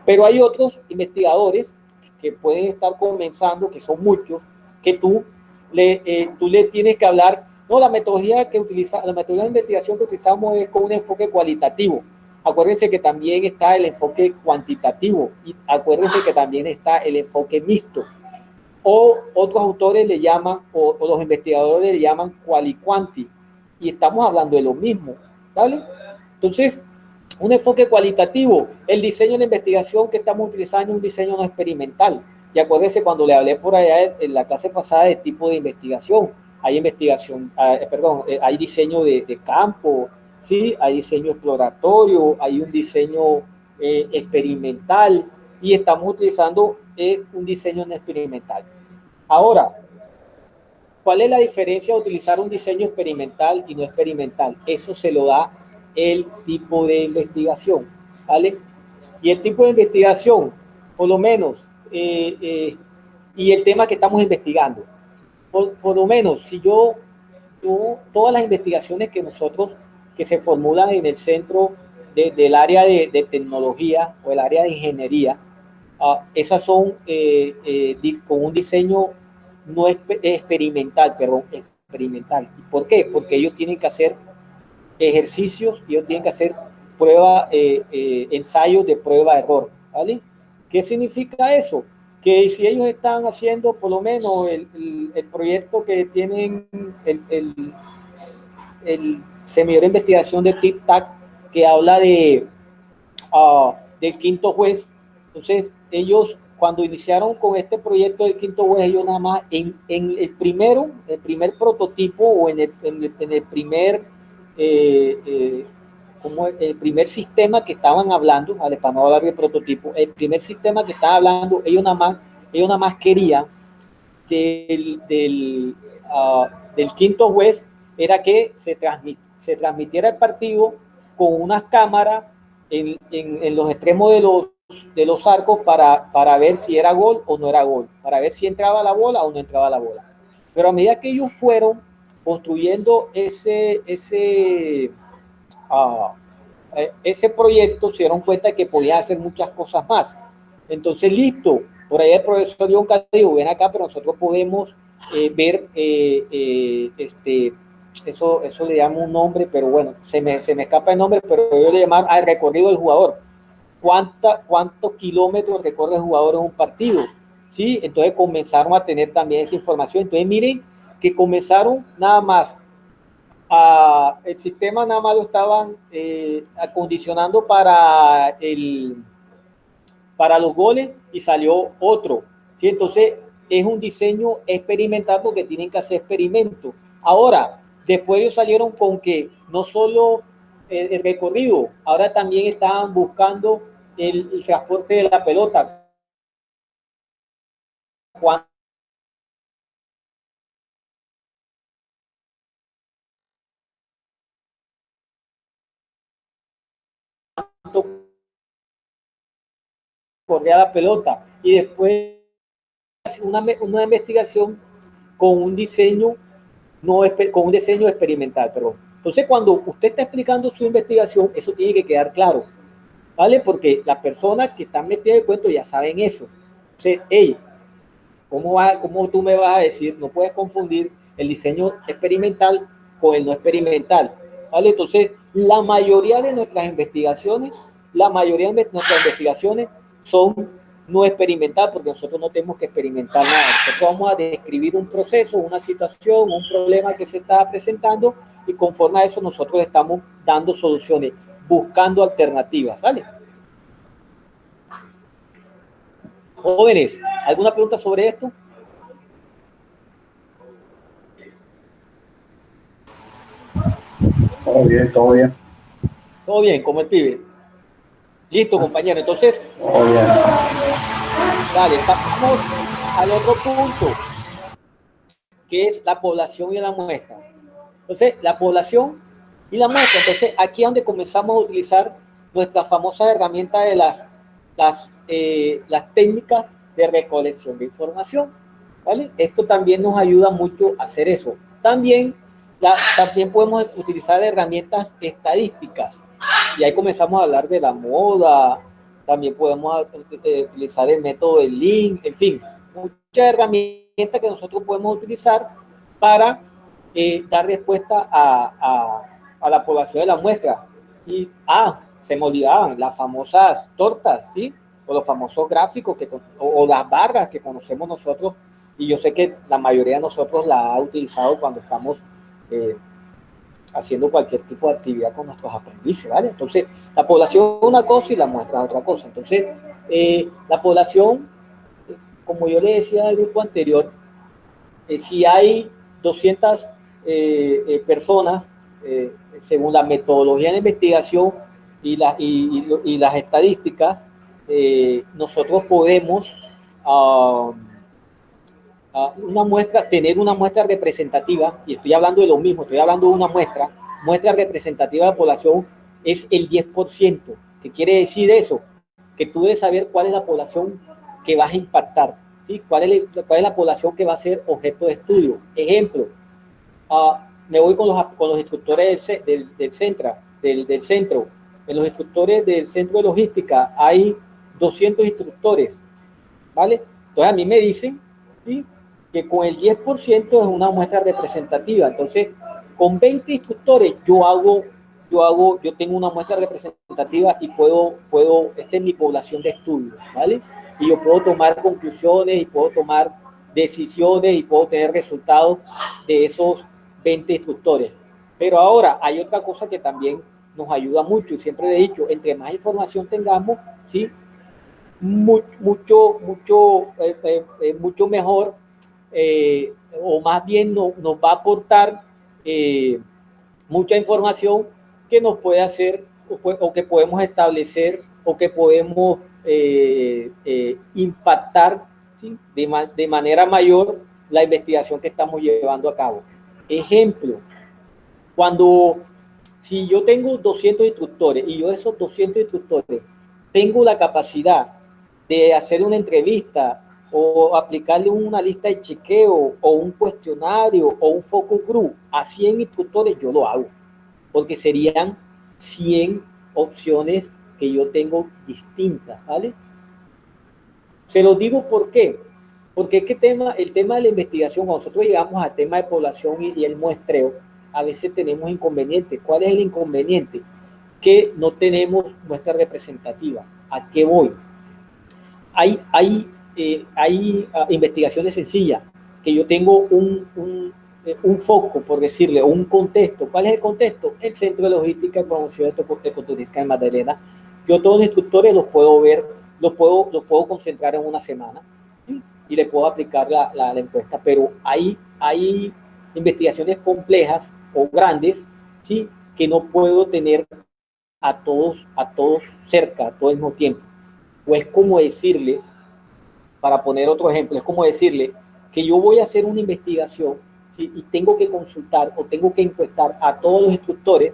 Pero hay otros investigadores que pueden estar comenzando, que son muchos, que tú le tienes que hablar, no, la metodología de investigación que utilizamos es con un enfoque cualitativo. Acuérdense que también está el enfoque cuantitativo y acuérdense que también está el enfoque mixto. O otros autores le llaman, o los investigadores le llaman quali-quanti, y estamos hablando de lo mismo, ¿vale? Entonces, un enfoque cualitativo, el diseño de investigación que estamos utilizando es un diseño no experimental. Y acuérdense cuando le hablé por allá en la clase pasada de tipo de investigación, hay hay diseño de campo, ¿sí? Hay diseño exploratorio, hay un diseño experimental, y estamos utilizando un diseño no experimental. Ahora, ¿cuál es la diferencia de utilizar un diseño experimental y no experimental? Eso se lo da el tipo de investigación, ¿vale? Y el tipo de investigación, por lo menos, y el tema que estamos investigando, por lo menos, si todas las investigaciones que se formulan en el centro del área de tecnología o el área de ingeniería, esas son con un diseño no experimental, perdón, experimental. ¿Por qué? Porque ellos tienen que hacer ejercicios, ellos tienen que hacer ensayos de prueba-error, ¿vale? ¿Qué significa eso? Que si ellos están haciendo por lo menos el proyecto que tienen el semillero de investigación de TIC-TAC, que habla del quinto juez, entonces ellos cuando iniciaron con este proyecto del quinto juez, ellos nada más en el primer prototipo o en el primer como el primer sistema que estaban hablando, ¿vale? Para no hablar de prototipo, el primer sistema que estaban hablando, ellos nada más querían del quinto juez era que se transmitiera el partido con unas cámaras en los extremos de los arcos para ver si era gol o no era gol, para ver si entraba la bola o no entraba la bola. Pero a medida que ellos fueron construyendo ese proyecto, se dieron cuenta de que podían hacer muchas cosas más. Entonces, listo, por ahí el profesor John dijo, ven acá, pero nosotros podemos ver, eso le llamo un nombre, pero bueno, se me escapa el nombre, pero yo le llamo al recorrido del jugador. ¿Cuántos kilómetros recorre el jugador en un partido? ¿Sí? Entonces comenzaron a tener también esa información. Entonces miren que comenzaron nada más el sistema nada más lo estaban acondicionando para los goles y salió otro. ¿Sí? Entonces es un diseño experimental porque tienen que hacer experimentos. Ahora, después ellos salieron con que no solo el recorrido, ahora también estaban buscando el transporte de la pelota. ¿Cuánto corría la pelota? Y después una investigación con un diseño no con un diseño experimental, perdón. Entonces, cuando usted está explicando su investigación, eso tiene que quedar claro, ¿vale? Porque las personas que están metidas en el cuento ya saben eso. Entonces, hey, ¿cómo tú me vas a decir? No puedes confundir el diseño experimental con el no experimental, ¿vale? Entonces, la mayoría de nuestras investigaciones son no experimental, porque nosotros no tenemos que experimentar nada. Nosotros vamos a describir un proceso, una situación, un problema que se está presentando y conforme a eso nosotros estamos dando soluciones, buscando alternativas, ¿vale? Jóvenes, ¿alguna pregunta sobre esto? Todo bien, todo bien. Todo bien, como el pibe. Listo, compañero. Entonces, Todo bien. dale, pasamos al otro punto, que es la población y la muestra. Entonces, la población y la muestra. Entonces, aquí es donde comenzamos a utilizar nuestras famosas herramientas de las técnicas de recolección de información, ¿vale? Esto también nos ayuda mucho a hacer eso. También podemos utilizar herramientas estadísticas y ahí comenzamos a hablar de la moda, también podemos utilizar el método del link, en fin, muchas herramientas que nosotros podemos utilizar para dar respuesta a la población de la muestra. Y, se me olvidaban las famosas tortas, ¿sí? O los famosos gráficos o las barras que conocemos nosotros, y yo sé que la mayoría de nosotros la ha utilizado cuando estamos haciendo cualquier tipo de actividad con nuestros aprendices, ¿vale? Entonces, la población es una cosa y la muestra es otra cosa. Entonces, la población, como yo le decía al grupo anterior, si hay 200 personas, según la metodología de investigación y las estadísticas, nosotros podemos tener una muestra representativa, y estoy hablando de lo mismo, estoy hablando de una muestra representativa de la población es el 10%. ¿Qué quiere decir eso? Que tú debes saber cuál es la población que vas a impactar, ¿sí? ¿Cuál es la población que va a ser objeto de estudio? Ejemplo, me voy con los instructores del centro. En los instructores del centro de logística hay 200 instructores, ¿vale? Entonces a mí me dicen, ¿sí?, que con el 10% es una muestra representativa. Entonces, con 20 instructores yo tengo una muestra representativa y esta es mi población de estudio, ¿vale? Y yo puedo tomar conclusiones y puedo tomar decisiones y puedo tener resultados de esos 20 instructores. Pero ahora hay otra cosa que también nos ayuda mucho y siempre he dicho, entre más información tengamos, ¿sí?, mucho mejor, o más bien nos va a aportar mucha información que nos puede hacer o que podemos establecer o que podemos impactar, ¿sí?, de manera mayor la investigación que estamos llevando a cabo. Ejemplo, si yo tengo 200 instructores y yo de esos 200 instructores tengo la capacidad de hacer una entrevista o aplicarle una lista de chequeo o un cuestionario o un focus group a 100 instructores, yo lo hago, porque serían 100 opciones que yo tengo distintas, ¿vale? Se lo digo ¿por qué? Porque es que el tema de la investigación, cuando nosotros llegamos al tema de población y el muestreo, a veces tenemos inconvenientes. ¿Cuál es el inconveniente? Que no tenemos muestra representativa. ¿A qué voy? Hay investigaciones sencillas, que yo tengo un foco, por decirle, un contexto. ¿Cuál es el contexto? El Centro de Logística y Promoción Ecoturística en Magdalena. Yo todos los instructores los puedo ver, los puedo concentrar en una semana, ¿sí? Y le puedo aplicar la encuesta, pero hay investigaciones complejas o grandes, ¿sí? Que no puedo tener a todos cerca, a todo el mismo tiempo. O es como decirle, para poner otro ejemplo, es como decirle que yo voy a hacer una investigación, ¿sí? Y tengo que consultar o tengo que encuestar a todos los instructores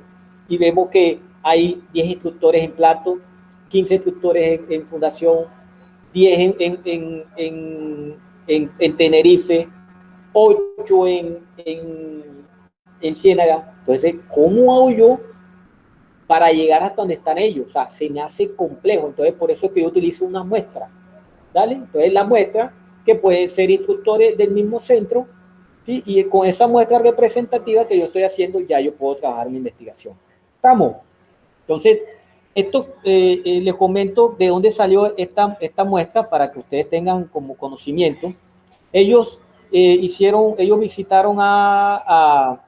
y vemos que hay 10 instructores en Plato, 15 instructores en Fundación, 10 en Tenerife, 8 en Ciénaga. Entonces, ¿cómo hago yo para llegar hasta donde están ellos? O sea, se me hace complejo. Entonces, por eso es que yo utilizo una muestra. ¿Dale? Entonces, la muestra, que pueden ser instructores del mismo centro, ¿sí? Y con esa muestra representativa que yo estoy haciendo, ya yo puedo trabajar mi investigación. ¿Estamos? Entonces, esto les comento de dónde salió esta muestra para que ustedes tengan como conocimiento. Ellos ellos visitaron a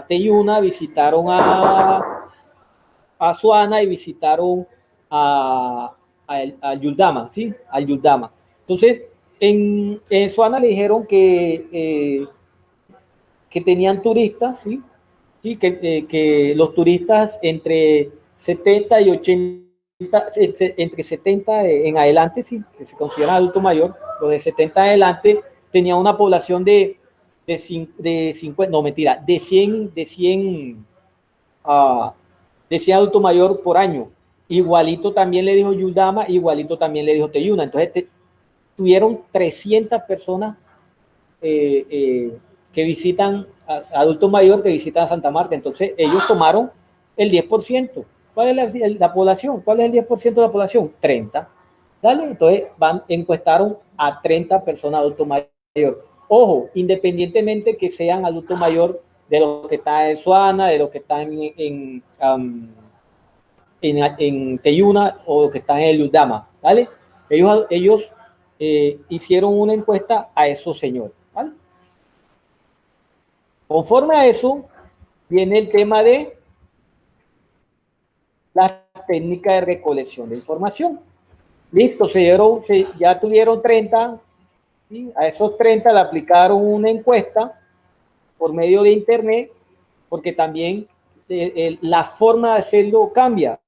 Teyuna, visitaron a Suana y visitaron a Yuldama, ¿sí? Al Yuldama. Entonces, en Suana le dijeron que tenían turistas, ¿sí? ¿Sí? Que los turistas entre 70 y 80, entre 70 en adelante, sí, que se consideran adulto mayor, los de 70 en adelante tenían una población de 50, no mentira, de 100 adulto mayor por año. Igualito también le dijo Yuldama, igualito también le dijo Teyuna. Entonces tuvieron 300 personas que visitan, adultos mayores que visitan a Santa Marta. Entonces ellos tomaron el 10%. ¿Cuál es la población? ¿Cuál es el 10% de la población? 30. ¿Dale? Entonces encuestaron a 30 personas adultos mayores. Ojo, independientemente que sean adultos mayores de los que están en Suana, de los que están en Teyuna o los que están en el Yuldama, ¿vale? Ellos hicieron una encuesta a esos señores, ¿vale? Conforme a eso, viene el tema de las técnicas de recolección de información. Listo, ya tuvieron 30, ¿sí? A esos 30 le aplicaron una encuesta por medio de internet, porque también la forma de hacerlo cambia.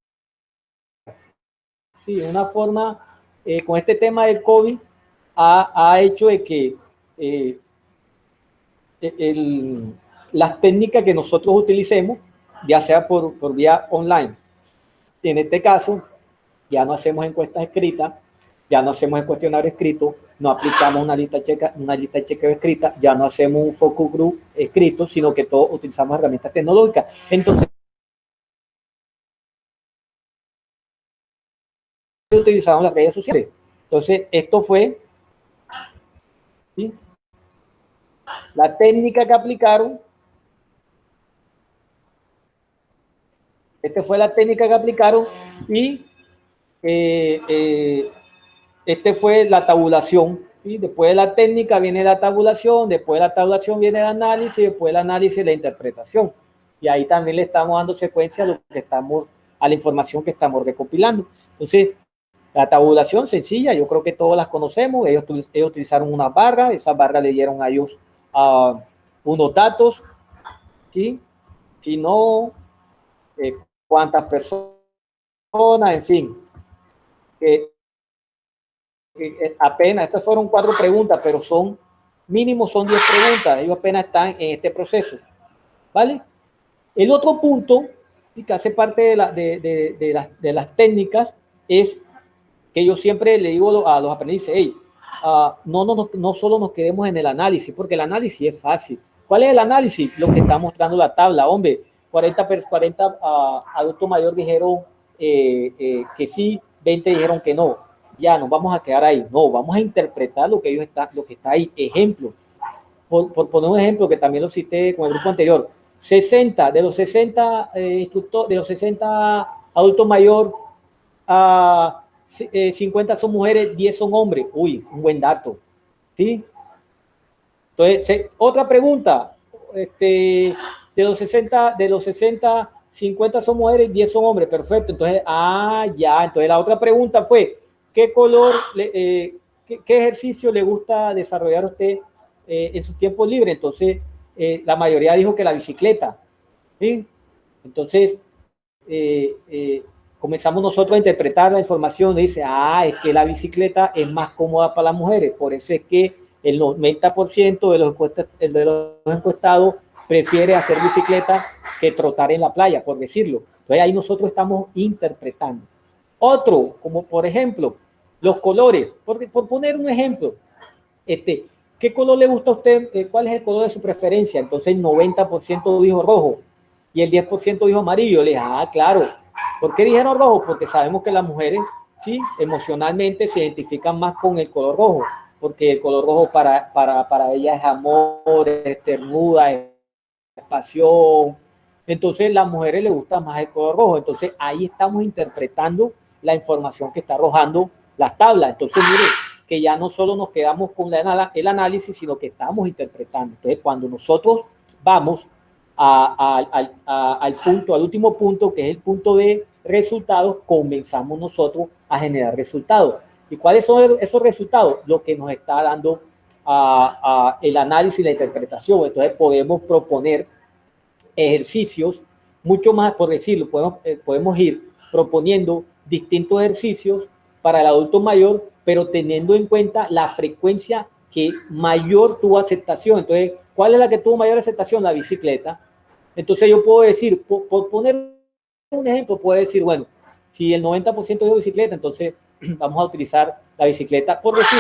Sí, una forma, con este tema del COVID, ha hecho de que las técnicas que nosotros utilicemos, ya sea por vía online, en este caso, ya no hacemos encuestas escritas, ya no hacemos el cuestionario escrito, no aplicamos una lista de chequeo escrita, ya no hacemos un focus group escrito, sino que todos utilizamos herramientas tecnológicas. Entonces, utilizamos las redes sociales. Entonces, esto fue, ¿sí?, la técnica que aplicaron. Esta fue la técnica que aplicaron y este fue la tabulación. ¿Sí? Después de la técnica viene la tabulación, después de la tabulación viene el análisis, después del análisis la interpretación. Y ahí también le estamos dando secuencia a la información que estamos recopilando. Entonces, la tabulación sencilla, yo creo que todos las conocemos. Ellos utilizaron una barra, esas barras le dieron a ellos unos datos, ¿sí? Si no, cuántas personas, en fin. Apenas, estas fueron 4 preguntas, pero mínimo son 10 preguntas. Ellos apenas están en este proceso, ¿vale? El otro punto, que hace parte de las técnicas, es que yo siempre le digo a los aprendices, hey, no solo nos quedemos en el análisis, porque el análisis es fácil. ¿Cuál es el análisis? Lo que está mostrando la tabla. Hombre, 40 adultos mayores dijeron que sí, 20 dijeron que no. ya nos vamos a quedar ahí. No, vamos a interpretar lo que está ahí. Ejemplo, por poner un ejemplo que también lo cité con el grupo anterior, 60 de los 60 de los 60 adultos mayores, 50 son mujeres, 10 son hombres. Uy, un buen dato. ¿Sí? Entonces, otra pregunta, de los 60, 50 son mujeres, 10 son hombres, perfecto. Entonces, ya, entonces la otra pregunta fue, ¿qué qué ejercicio le gusta desarrollar a usted en su tiempo libre? Entonces, la mayoría dijo que la bicicleta, ¿sí? Entonces, comenzamos nosotros a interpretar la información, dice, es que la bicicleta es más cómoda para las mujeres, por eso es que el 90% de los encuestados prefiere hacer bicicleta que trotar en la playa, por decirlo. Entonces ahí nosotros estamos interpretando. Otro, como por ejemplo, los colores, por poner un ejemplo, ¿qué color le gusta a usted? ¿Cuál es el color de su preferencia? Entonces el 90% dijo rojo y el 10% dijo amarillo. Le dije, claro. ¿Por qué dijeron rojo? Porque sabemos que las mujeres, sí, emocionalmente se identifican más con el color rojo, porque el color rojo para ella es amor, es ternura, es pasión. Entonces, a las mujeres les gusta más el color rojo. Entonces, ahí estamos interpretando la información que está arrojando las tablas. Entonces, miren, que ya no solo nos quedamos con el análisis, sino que estamos interpretando. Entonces, cuando nosotros vamos al último punto, que es el punto de resultados, comenzamos nosotros a generar resultados. ¿Y cuáles son esos resultados? Lo que nos está dando el análisis y la interpretación. Entonces podemos proponer ejercicios, mucho más, por decirlo, podemos ir proponiendo distintos ejercicios para el adulto mayor, pero teniendo en cuenta la frecuencia que mayor tuvo aceptación. Entonces, ¿cuál es la que tuvo mayor aceptación? La bicicleta. Entonces yo puedo decir, por poner un ejemplo, puedo decir, bueno, si el 90% de bicicleta, entonces vamos a utilizar la bicicleta, por decir,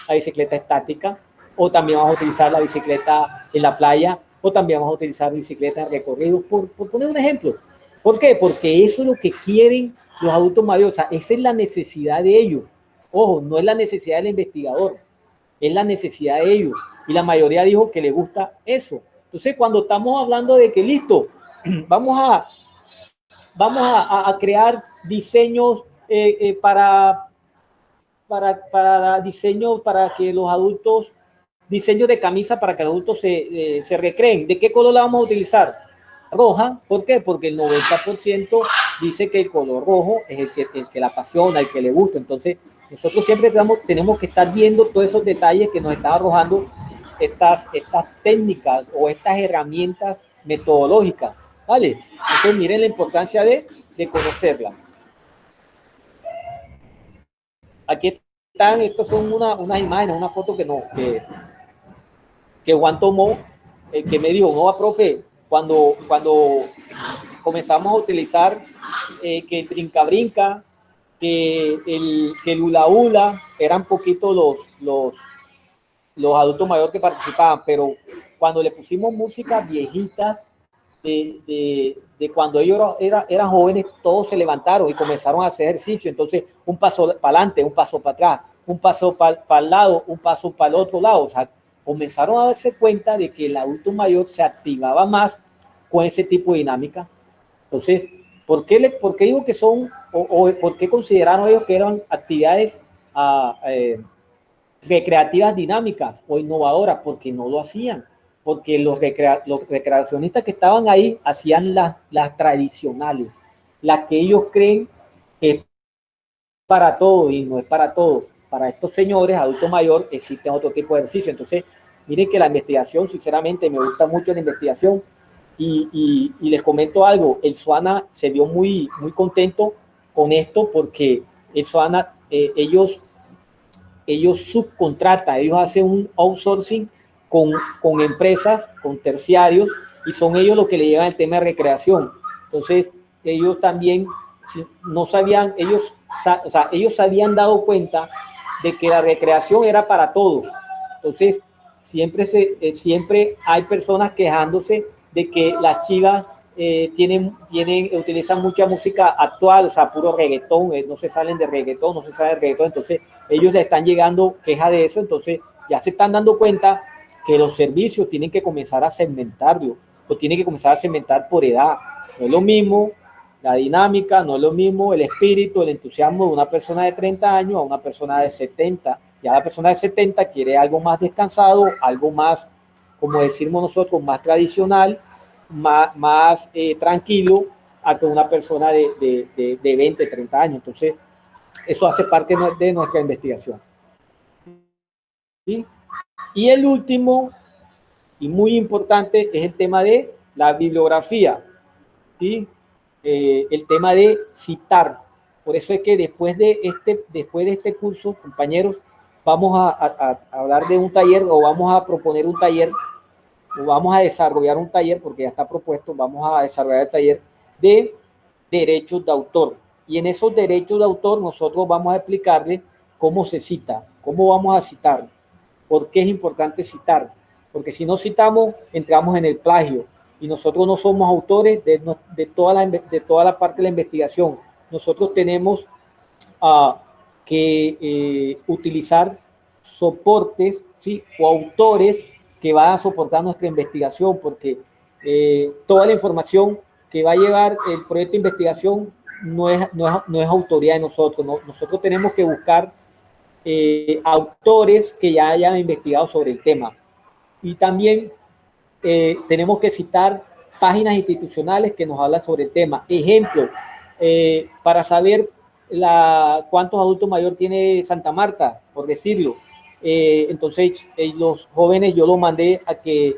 la bicicleta estática, o también vamos a utilizar la bicicleta en la playa, o también vamos a utilizar bicicletas de recorrido, por poner un ejemplo. ¿Por qué? Porque eso es lo que quieren los adultos mayores, o sea, esa es la necesidad de ellos. Ojo, no es la necesidad del investigador, es la necesidad de ellos. Y la mayoría dijo que le gusta eso. Entonces, cuando estamos hablando de que listo, vamos a crear diseños para diseños para que los adultos, diseños de camisa para que los adultos se recreen. ¿De qué color la vamos a utilizar? Roja. ¿Por qué? Porque el 90% dice que el color rojo es el que la apasiona, el que le gusta. Entonces, nosotros siempre tenemos que estar viendo todos esos detalles que nos están arrojando estas técnicas o estas herramientas metodológicas, ¿vale? Entonces miren la importancia de conocerla. Aquí están, estos son unas imágenes, una foto que Juan tomó, que me dijo, no, profe, cuando comenzamos a utilizar que el brinca-brinca, que el hula-hula, eran poquitos los adultos mayores que participaban, pero cuando le pusimos música viejitas de cuando ellos eran jóvenes, todos se levantaron y comenzaron a hacer ejercicio. Entonces, un paso para adelante, un paso para atrás, un paso para el lado, un paso para el otro lado. O sea, comenzaron a darse cuenta de que el adulto mayor se activaba más con ese tipo de dinámica. Entonces, ¿por qué digo que son, o por qué consideraron ellos que eran actividades recreativas dinámicas o innovadoras? Porque no lo hacían, porque los recreacionistas que estaban ahí hacían las tradicionales, las que ellos creen que es para todos y no es para todos. Para estos señores, adultos mayores, existen otro tipo de ejercicio. Entonces, miren que la investigación, sinceramente, me gusta mucho la investigación y les comento algo, el SUANA se vio muy, muy contento con esto porque el SUANA, ellos subcontratan, ellos hacen un outsourcing con empresas, con terciarios, y son ellos los que le llevan el tema de recreación. Entonces, ellos también no sabían, ellos se habían dado cuenta de que la recreación era para todos. Entonces, siempre hay personas quejándose de que las chivas utilizan mucha música actual, o sea, puro reggaetón, no se salen de reggaetón, no se salen de reggaetón, entonces ellos le están llegando quejas de eso, entonces ya se están dando cuenta que los servicios tienen que comenzar a segmentarlo, o tienen que comenzar a segmentar por edad. No es lo mismo la dinámica, no es lo mismo el espíritu, el entusiasmo de una persona de 30 años a una persona de 70. Ya la persona de 70 quiere algo más descansado, algo más, como decimos nosotros, más tradicional, más tranquilo, a que una persona de 20, 30 años. Entonces, eso hace parte de nuestra investigación. ¿Sí? Y el último, y muy importante, es el tema de la bibliografía. ¿Sí? El tema de citar. Por eso es que después de este curso, compañeros, vamos a hablar de un taller, o vamos a proponer un taller, o vamos a desarrollar un taller, porque ya está propuesto, vamos a desarrollar el taller de derechos de autor. Y en esos derechos de autor nosotros vamos a explicarle cómo se cita, cómo vamos a citar, por qué es importante citar, porque si no citamos, entramos en el plagio, y nosotros no somos autores de toda la parte de la investigación. Nosotros tenemos que utilizar soportes, ¿sí? O autores que van a soportar nuestra investigación, porque toda la información que va a llevar el proyecto de investigación no es autoría de nosotros. Nosotros tenemos que buscar autores que ya hayan investigado sobre el tema. Y también tenemos que citar páginas institucionales que nos hablan sobre el tema. Ejemplo, para saber cuántos adultos mayores tiene Santa Marta, por decirlo. Entonces, los jóvenes yo los mandé a que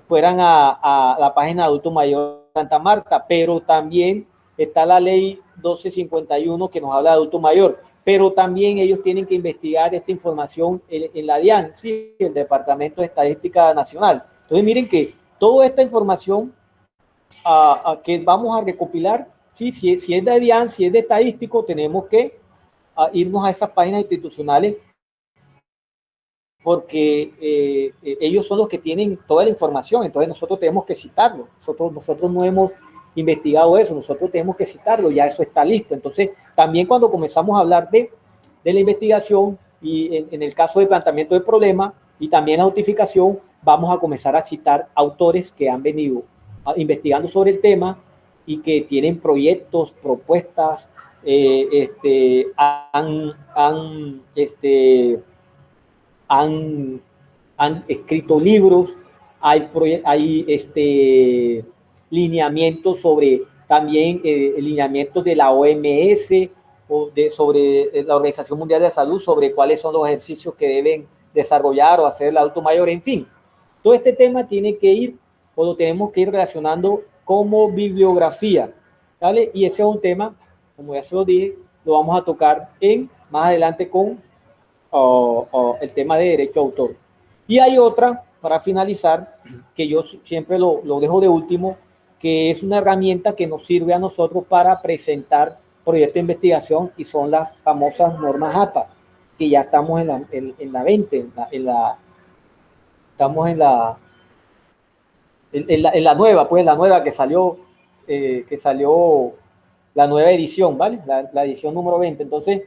fueran a la página de adulto mayor de Santa Marta, pero también está la ley 1251 que nos habla de adulto mayor, pero también ellos tienen que investigar esta información en la DIAN, ¿sí? El Departamento de Estadística Nacional. Entonces, miren que toda esta información que vamos a recopilar, ¿sí? Si es de DIAN, si es de estadístico, tenemos que irnos a esas páginas institucionales, porque ellos son los que tienen toda la información, entonces nosotros tenemos que citarlo. Nosotros no hemos investigado eso, nosotros tenemos que citarlo, ya eso está listo. Entonces, también cuando comenzamos a hablar de la investigación, y en el caso de planteamiento del problema y también la notificación, vamos a comenzar a citar autores que han venido investigando sobre el tema y que tienen proyectos, propuestas, han escrito libros, hay lineamientos sobre también lineamientos de la OMS o sobre la Organización Mundial de la Salud, sobre cuáles son los ejercicios que deben desarrollar o hacer el adulto mayor, en fin. Todo este tema tiene que ir, o lo tenemos que ir relacionando como bibliografía, ¿vale? Y ese es un tema, como ya se lo dije, lo vamos a tocar más adelante con el tema de derecho de autor. Y hay otra, para finalizar, que yo siempre lo dejo de último, que es una herramienta que nos sirve a nosotros para presentar proyectos de investigación, y son las famosas normas APA, que ya estamos en la 20, estamos en la nueva, pues la nueva que salió, la nueva edición, ¿vale? La edición número 20. Entonces,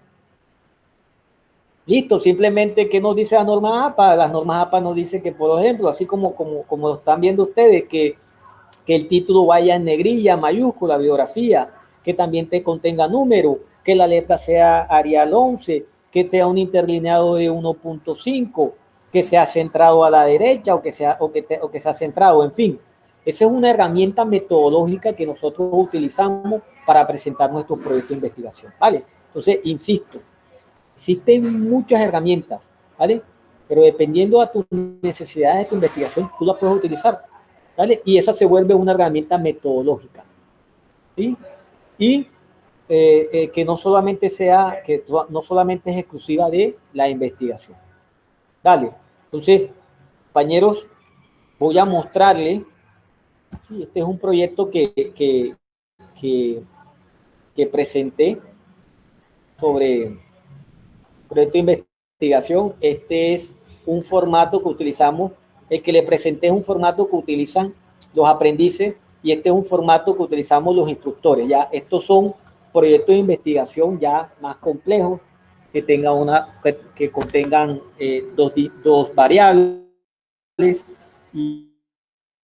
listo, simplemente, ¿qué nos dice la norma APA? Las normas APA nos dicen que, por ejemplo, así como lo están viendo ustedes, que el título vaya en negrilla, mayúscula, biografía, que también te contenga número, que la letra sea Arial 11, que sea un interlineado de 1.5, que sea centrado a la derecha o que sea centrado, en fin. Esa es una herramienta metodológica que nosotros utilizamos para presentar nuestros proyectos de investigación, ¿vale? Entonces, insisto, existen muchas herramientas, ¿vale? Pero dependiendo de tus necesidades de tu investigación, tú las puedes utilizar, ¿vale? Y esa se vuelve una herramienta metodológica, ¿sí? Y que no solamente es exclusiva de la investigación. Dale. Entonces, compañeros, voy a mostrarle, ¿sí? Este es un proyecto que presenté sobre proyecto de investigación. Este es un formato que utilizamos, el que le presenté es un formato que utilizan los aprendices y este es un formato que utilizamos los instructores. Ya estos son proyectos de investigación ya más complejos, que contengan dos variables,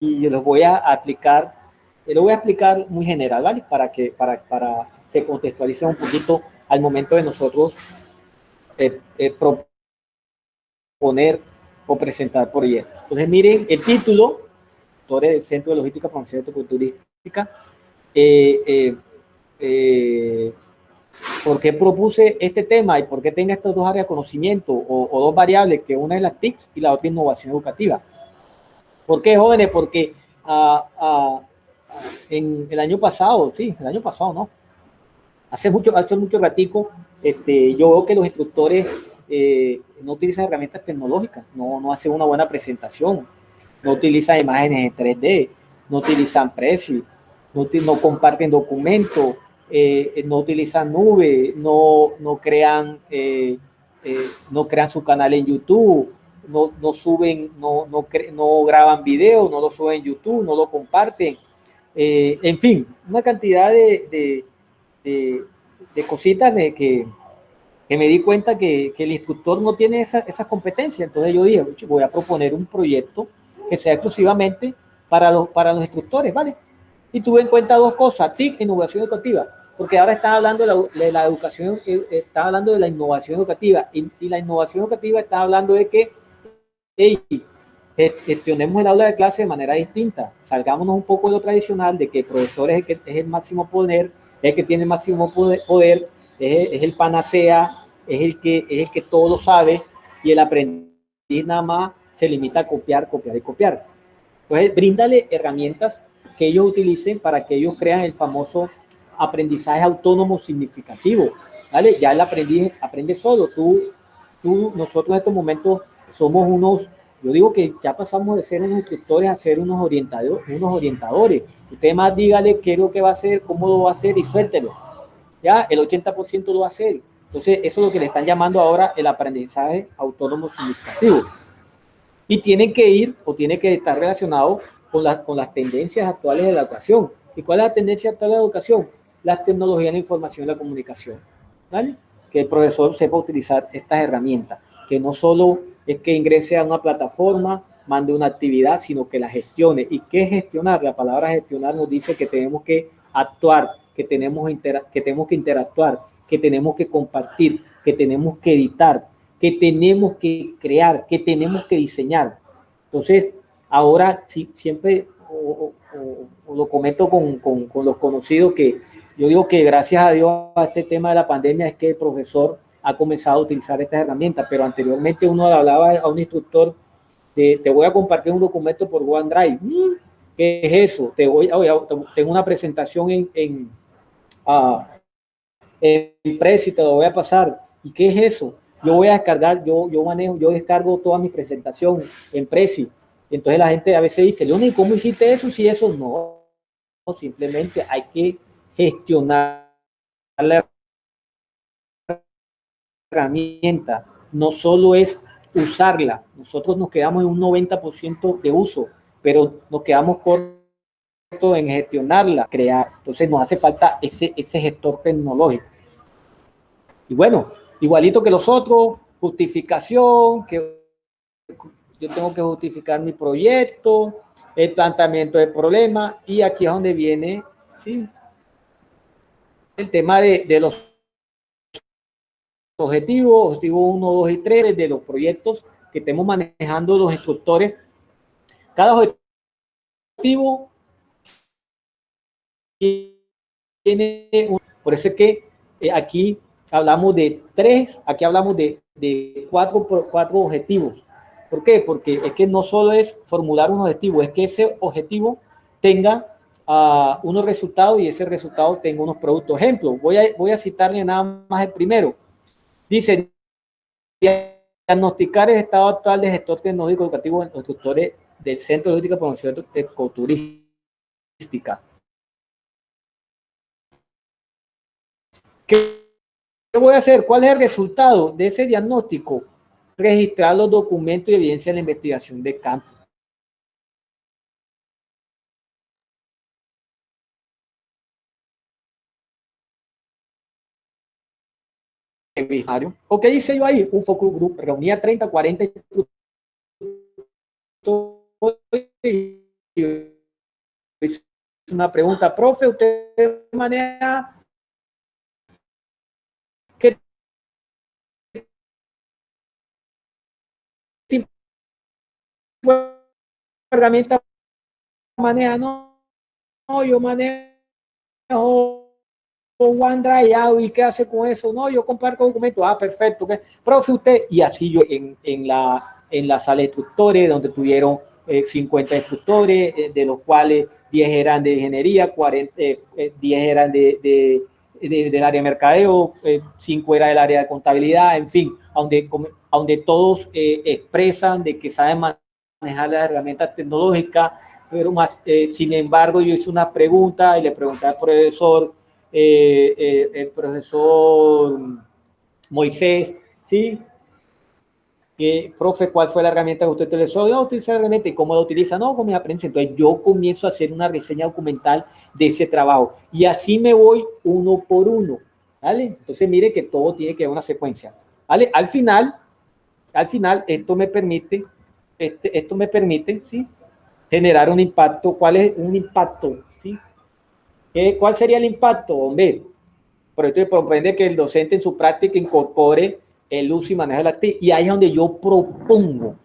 y los voy a aplicar, lo voy a explicar muy general, ¿vale? Para se contextualice un poquito al momento de nosotros proponer o presentar proyectos. Entonces, miren el título, Torres del Centro de Logística, Promoción Ecoturística. ¿Por qué propuse este tema y por qué tenga estas dos áreas de conocimiento o dos variables, que una es la TICS y la otra innovación educativa? ¿Por qué, jóvenes? Porque en el año pasado, no, hace mucho ratico, yo veo que los instructores no utilizan herramientas tecnológicas, no hacen una buena presentación, no utilizan imágenes en 3D, no utilizan Prezi, no comparten documentos, no utilizan nube, no crean su canal en YouTube, no suben, no graban videos, no lo suben en YouTube, no lo comparten. En fin, una cantidad de cositas que me di cuenta que el instructor no tiene esas competencias. Entonces yo dije, voy a proponer un proyecto que sea exclusivamente para los instructores, ¿vale? Y tuve en cuenta dos cosas: TIC, innovación educativa, porque ahora están hablando de la educación, está hablando de la innovación educativa, y la innovación educativa está hablando de que, hey, gestionemos el aula de clase de manera distinta, salgámonos un poco de lo tradicional, de que el profesor es el máximo poder, es el que tiene el máximo poder, es el panacea, es el que todo lo sabe, y el aprendiz nada más se limita a copiar y copiar. Entonces, bríndale herramientas que ellos utilicen para que ellos crean el famoso aprendizaje autónomo significativo, ¿vale? Ya el aprendiz aprende solo. Nosotros en estos momentos somos yo digo que ya pasamos de ser unos instructores a ser unos orientadores. Usted más dígale qué es lo que va a hacer, cómo lo va a hacer y suéltelo. Ya, el 80% lo va a hacer. Entonces, eso es lo que le están llamando ahora el aprendizaje autónomo significativo. Y tiene que estar relacionado con las tendencias actuales de la educación. ¿Y cuál es la tendencia actual de la educación? Las tecnologías de la información y la comunicación, ¿vale? Que el profesor sepa utilizar estas herramientas, que no solo es que ingrese a una plataforma, mande una actividad, sino que la gestione. ¿Y qué es gestionar? La palabra gestionar nos dice que tenemos que actuar, que tenemos que interactuar, que tenemos que compartir, que tenemos que editar, que tenemos que crear, que tenemos que diseñar. Entonces, ahora siempre lo comento con los conocidos, que yo digo que gracias a Dios a este tema de la pandemia es que el profesor ha comenzado a utilizar estas herramientas, pero anteriormente uno hablaba a un instructor de: te voy a compartir un documento por OneDrive. ¿Qué es eso? Tengo una presentación en Prezi, te lo voy a pasar. ¿Y qué es eso? Yo voy a descargar, yo descargo toda mi presentación en Prezi. Entonces la gente a veces dice: León, ¿cómo hiciste eso? Si eso no, simplemente hay que gestionar la herramienta, no solo es usarla. Nosotros nos quedamos en un 90% de uso, pero nos quedamos cortos en gestionarla, crear. Entonces nos hace falta ese gestor tecnológico. Y bueno, igualito que los otros, justificación, que yo tengo que justificar mi proyecto, el planteamiento del problema, y aquí es donde viene, ¿sí?, el tema de los objetivos 1, 2 y 3 de los proyectos que estemos manejando los instructores. Cada objetivo tiene por eso es que aquí hablamos de cuatro objetivos. ¿Por qué? Porque es que no solo es formular un objetivo, es que ese objetivo tenga unos resultados, y ese resultado tenga unos productos. Ejemplo, voy a citarle nada más el primero. Dice: diagnosticar el estado actual de gestor tecnológico educativo en los instructores del Centro de Logística y Promoción Ecoturística. ¿Qué voy a hacer? ¿Cuál es el resultado de ese diagnóstico? Registrar los documentos y evidencia de la investigación de campo. visionario. ¿O qué hice yo ahí? Un focus group, reunía 30, 40 instructores. Una pregunta, profe, ¿usted maneja qué tipo de herramienta maneja? No, no, yo manejo OneDrive. ¿Y qué hace con eso? No, yo comparto documentos. Ah, perfecto. ¿Qué? Profe, usted. Y así yo en la sala de instructores, donde tuvieron 50 instructores, de los cuales 10 eran de ingeniería, 10 eran del área de mercadeo, 5 era del área de contabilidad, en fin, donde todos expresan de que saben manejar las herramientas tecnológicas, pero más, sin embargo, yo hice una pregunta y le pregunté al profesor, el profesor Moisés, ¿sí? Profe, ¿cuál fue la herramienta que usted utilizó? Yo utilicé la herramienta. ¿Y cómo la utiliza? No, con mis aprendices. Entonces yo comienzo a hacer una reseña documental de ese trabajo y así me voy uno por uno, ¿vale? Entonces mire que todo tiene que haber una secuencia, ¿vale? Al final esto me permite, ¿sí? Generar un impacto. ¿Cuál es un impacto? ¿Sí? ¿Cuál sería el impacto, hombre? Por esto propone que el docente en su práctica incorpore el uso y manejo de la TIC. Y ahí es donde yo propongo.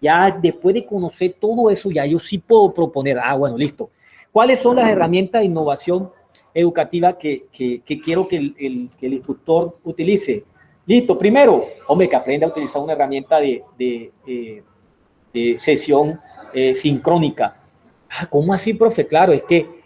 Ya después de conocer todo eso, ya yo sí puedo proponer, bueno, listo. ¿Cuáles son las herramientas de innovación educativa que quiero que el instructor utilice? Listo, primero, hombre, que aprenda a utilizar una herramienta de sesión sincrónica. ¿Cómo así, profe? Claro, es que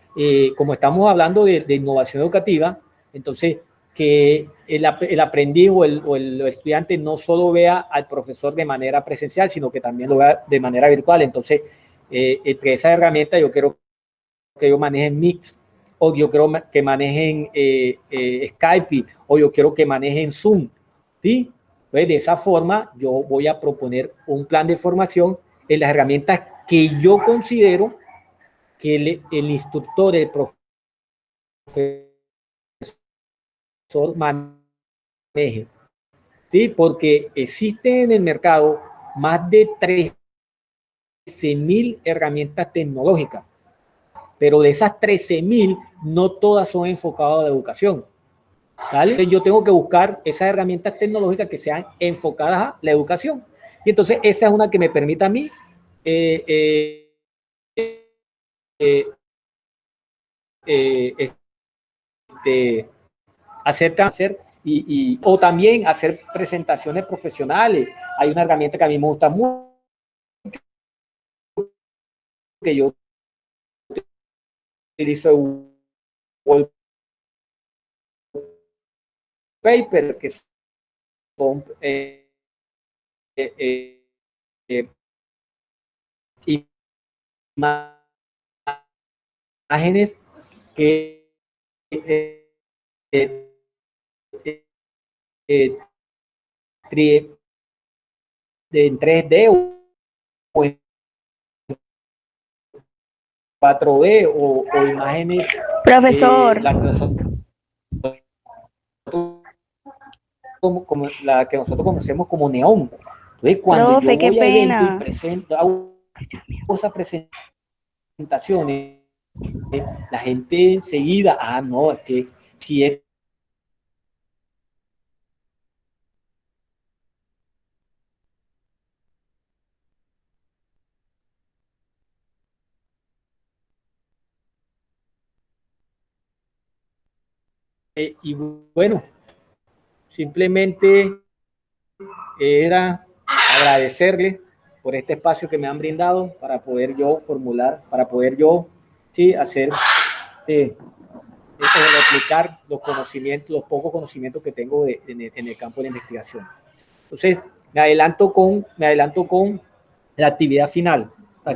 como estamos hablando de innovación educativa, entonces que el aprendiz o el estudiante no solo vea al profesor de manera presencial, sino que también lo vea de manera virtual. Entonces, entre esas herramientas yo quiero que ellos manejen Mix, o yo quiero que manejen Skype, o yo quiero que manejen Zoom, ¿sí? Entonces, de esa forma, yo voy a proponer un plan de formación en las herramientas que yo considero que el instructor, el profesor maneje, ¿sí? Porque existen en el mercado más de 13.000 herramientas tecnológicas, pero de esas 13.000 no todas son enfocadas a la educación, ¿vale? Entonces yo tengo que buscar esas herramientas tecnológicas que sean enfocadas a la educación. Y entonces esa es una que me permite a mí hacer o también hacer presentaciones profesionales. Hay una herramienta que a mí me gusta mucho, que yo utilizo wallpaper, que son imágenes que en 3D o en 4D o imágenes Profesor, la que nosotros, como la que nosotros conocemos como neón. Entonces, cuando yo profe, qué voy a eventos y pena. presento, hago esas presentaciones, la gente enseguida, no, es que si es y bueno, simplemente era agradecerle por este espacio que me han brindado para poder yo formular, para poder yo, sí, hacer, replicar los conocimientos, los pocos conocimientos que tengo en el campo de la investigación. Entonces, me adelanto con la actividad final.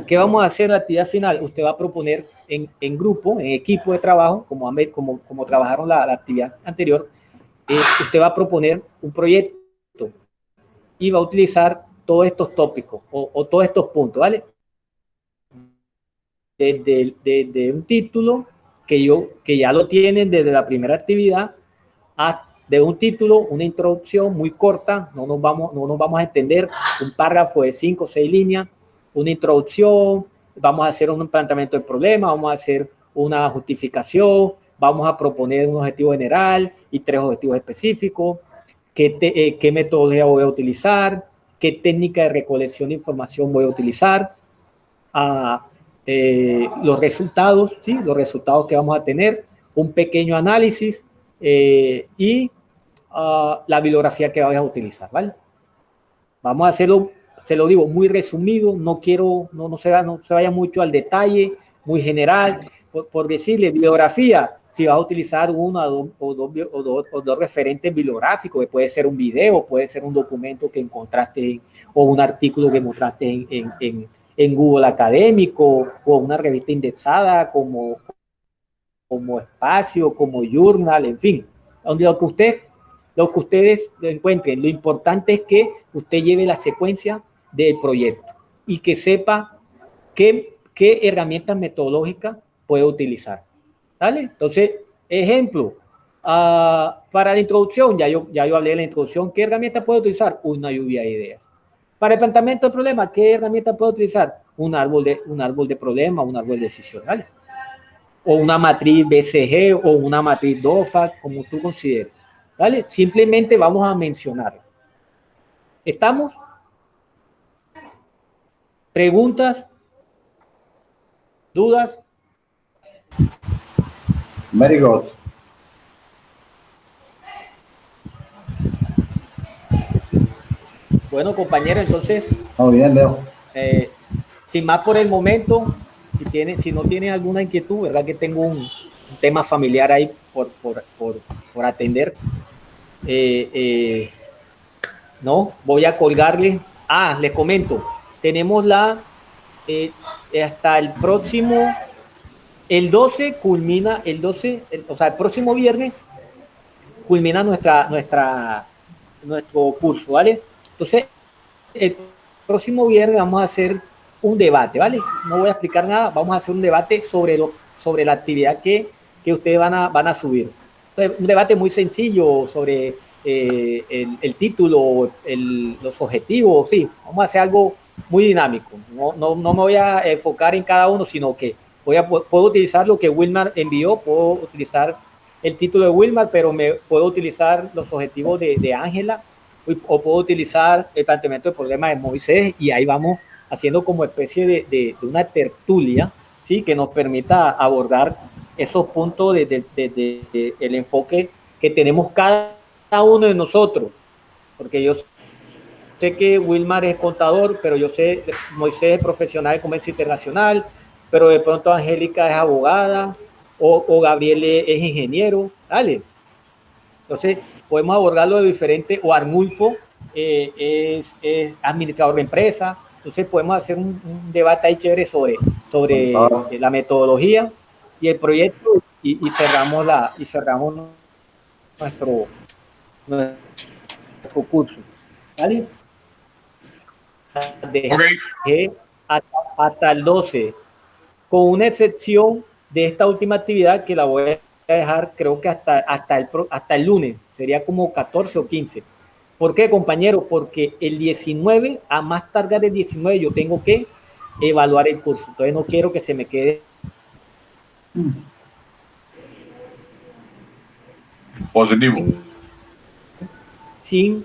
¿Qué vamos a hacer en la actividad final? Usted va a proponer en grupo, en equipo de trabajo, como trabajaron la actividad anterior, usted va a proponer un proyecto y va a utilizar todos estos tópicos o todos estos puntos, ¿vale? Desde un título que ya lo tienen desde la primera actividad, de un título, una introducción muy corta, no nos vamos a entender, un párrafo de 5 o 6 líneas, una introducción, vamos a hacer un planteamiento del problema, vamos a hacer una justificación, vamos a proponer un objetivo general y 3 objetivos específicos, qué metodología voy a utilizar, qué técnica de recolección de información voy a utilizar, los resultados, ¿sí? Los resultados que vamos a tener, un pequeño análisis y la bibliografía que vayas a utilizar, ¿vale? Vamos a hacerlo, se lo digo, muy resumido, no quiero, no se vaya mucho al detalle, muy general, por decirle, bibliografía, si vas a utilizar una o dos referentes bibliográficos, que puede ser un video, puede ser un documento que encontraste o un artículo que encontraste en Google Académico o una revista indexada como Espacio, como Journal, en fin, donde lo que ustedes encuentren. Lo importante es que usted lleve la secuencia del proyecto y que sepa qué herramientas metodológicas puede utilizar. ¿Vale? Entonces, ejemplo, para la introducción, ya yo hablé de la introducción, ¿qué herramienta puede utilizar? Una lluvia de ideas. Para el planteamiento del problema, ¿qué herramienta puede utilizar? Un árbol de problema, un árbol de decisión, ¿vale? O una matriz BCG o una matriz DOFA, como tú consideres. ¿Vale? Simplemente vamos a mencionarlo. ¿Estamos? ¿Preguntas? ¿Dudas? Very good. Bueno, compañero, entonces... Muy bien, Leo. Sin más por el momento, si no tienen alguna inquietud, verdad que tengo un tema familiar ahí por atender. No, voy a colgarle. Les comento, tenemos hasta el próximo, el 12 culmina, o sea, el próximo viernes culmina nuestro curso, ¿vale? Entonces, el próximo viernes vamos a hacer un debate, ¿vale? No voy a explicar nada, vamos a hacer un debate sobre la actividad que ustedes van a subir. Entonces, un debate muy sencillo sobre el título, los objetivos, sí, vamos a hacer algo muy dinámico. No me voy a enfocar en cada uno, sino que puedo utilizar lo que Wilmar envió, puedo utilizar el título de Wilmar, pero puedo utilizar los objetivos de Ángela, o puedo utilizar el planteamiento del problema de Moisés, y ahí vamos haciendo como especie de una tertulia, ¿sí? Que nos permita abordar esos puntos desde el enfoque que tenemos cada uno de nosotros, porque yo sé que Wilmar es contador, pero yo sé Moisés es profesional de comercio internacional, pero de pronto Angélica es abogada, o Gabriel es ingeniero, ¿vale? Entonces, podemos abordarlo de diferente, o Arnulfo es administrador de empresa. Entonces, podemos hacer un debate ahí chévere sobre la metodología y el proyecto, y cerramos nuestro curso. ¿Vale? Dejé hasta el 12, con una excepción de esta última actividad que la voy a dejar, creo que hasta el lunes, sería como 14 o 15. ¿Por qué, compañero? Porque el 19, a más tardar el 19, yo tengo que evaluar el curso. Entonces no quiero que se me quede positivo sin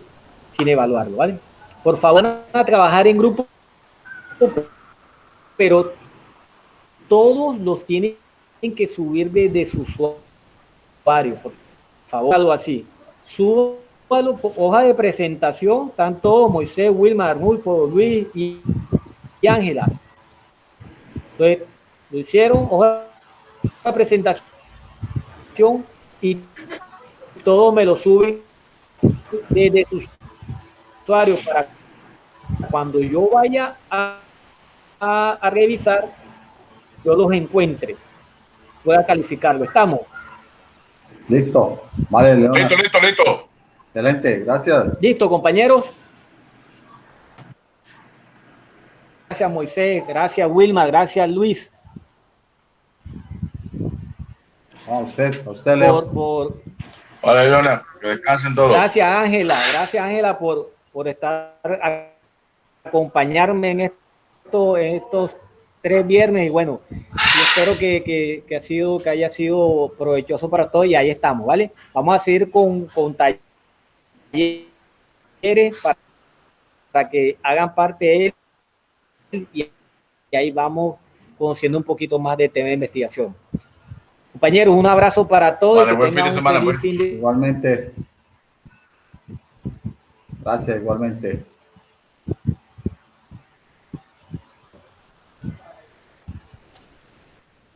evaluarlo, ¿vale? Por favor, a trabajar en grupo, pero todos los tienen que subir desde su usuario, por favor, algo así. Súbalo, hoja de presentación, están todos, Moisés, Wilmar, Arnulfo, Luis y Ángela. Entonces, lo hicieron, hoja de presentación, y todos me lo suben desde su usuario, para cuando yo vaya a revisar, yo los encuentre, pueda calificarlo. ¿Estamos? Listo. Vale, León. listo. Excelente, gracias. Listo, compañeros. Gracias, Moisés. Gracias, Wilma. Gracias, Luis. A usted, Leo. Vale, Leonard, que descansen todos. Gracias Ángela por acompañarme en estos 3 viernes y bueno, yo espero que haya sido provechoso para todos y ahí estamos, ¿vale? Vamos a seguir con talleres para que hagan parte de él y ahí vamos conociendo un poquito más de tema de investigación. Compañeros, un abrazo para todos. Vale, y que buen fin tengan de un semana, feliz pues. fin de... Igualmente. Gracias, igualmente.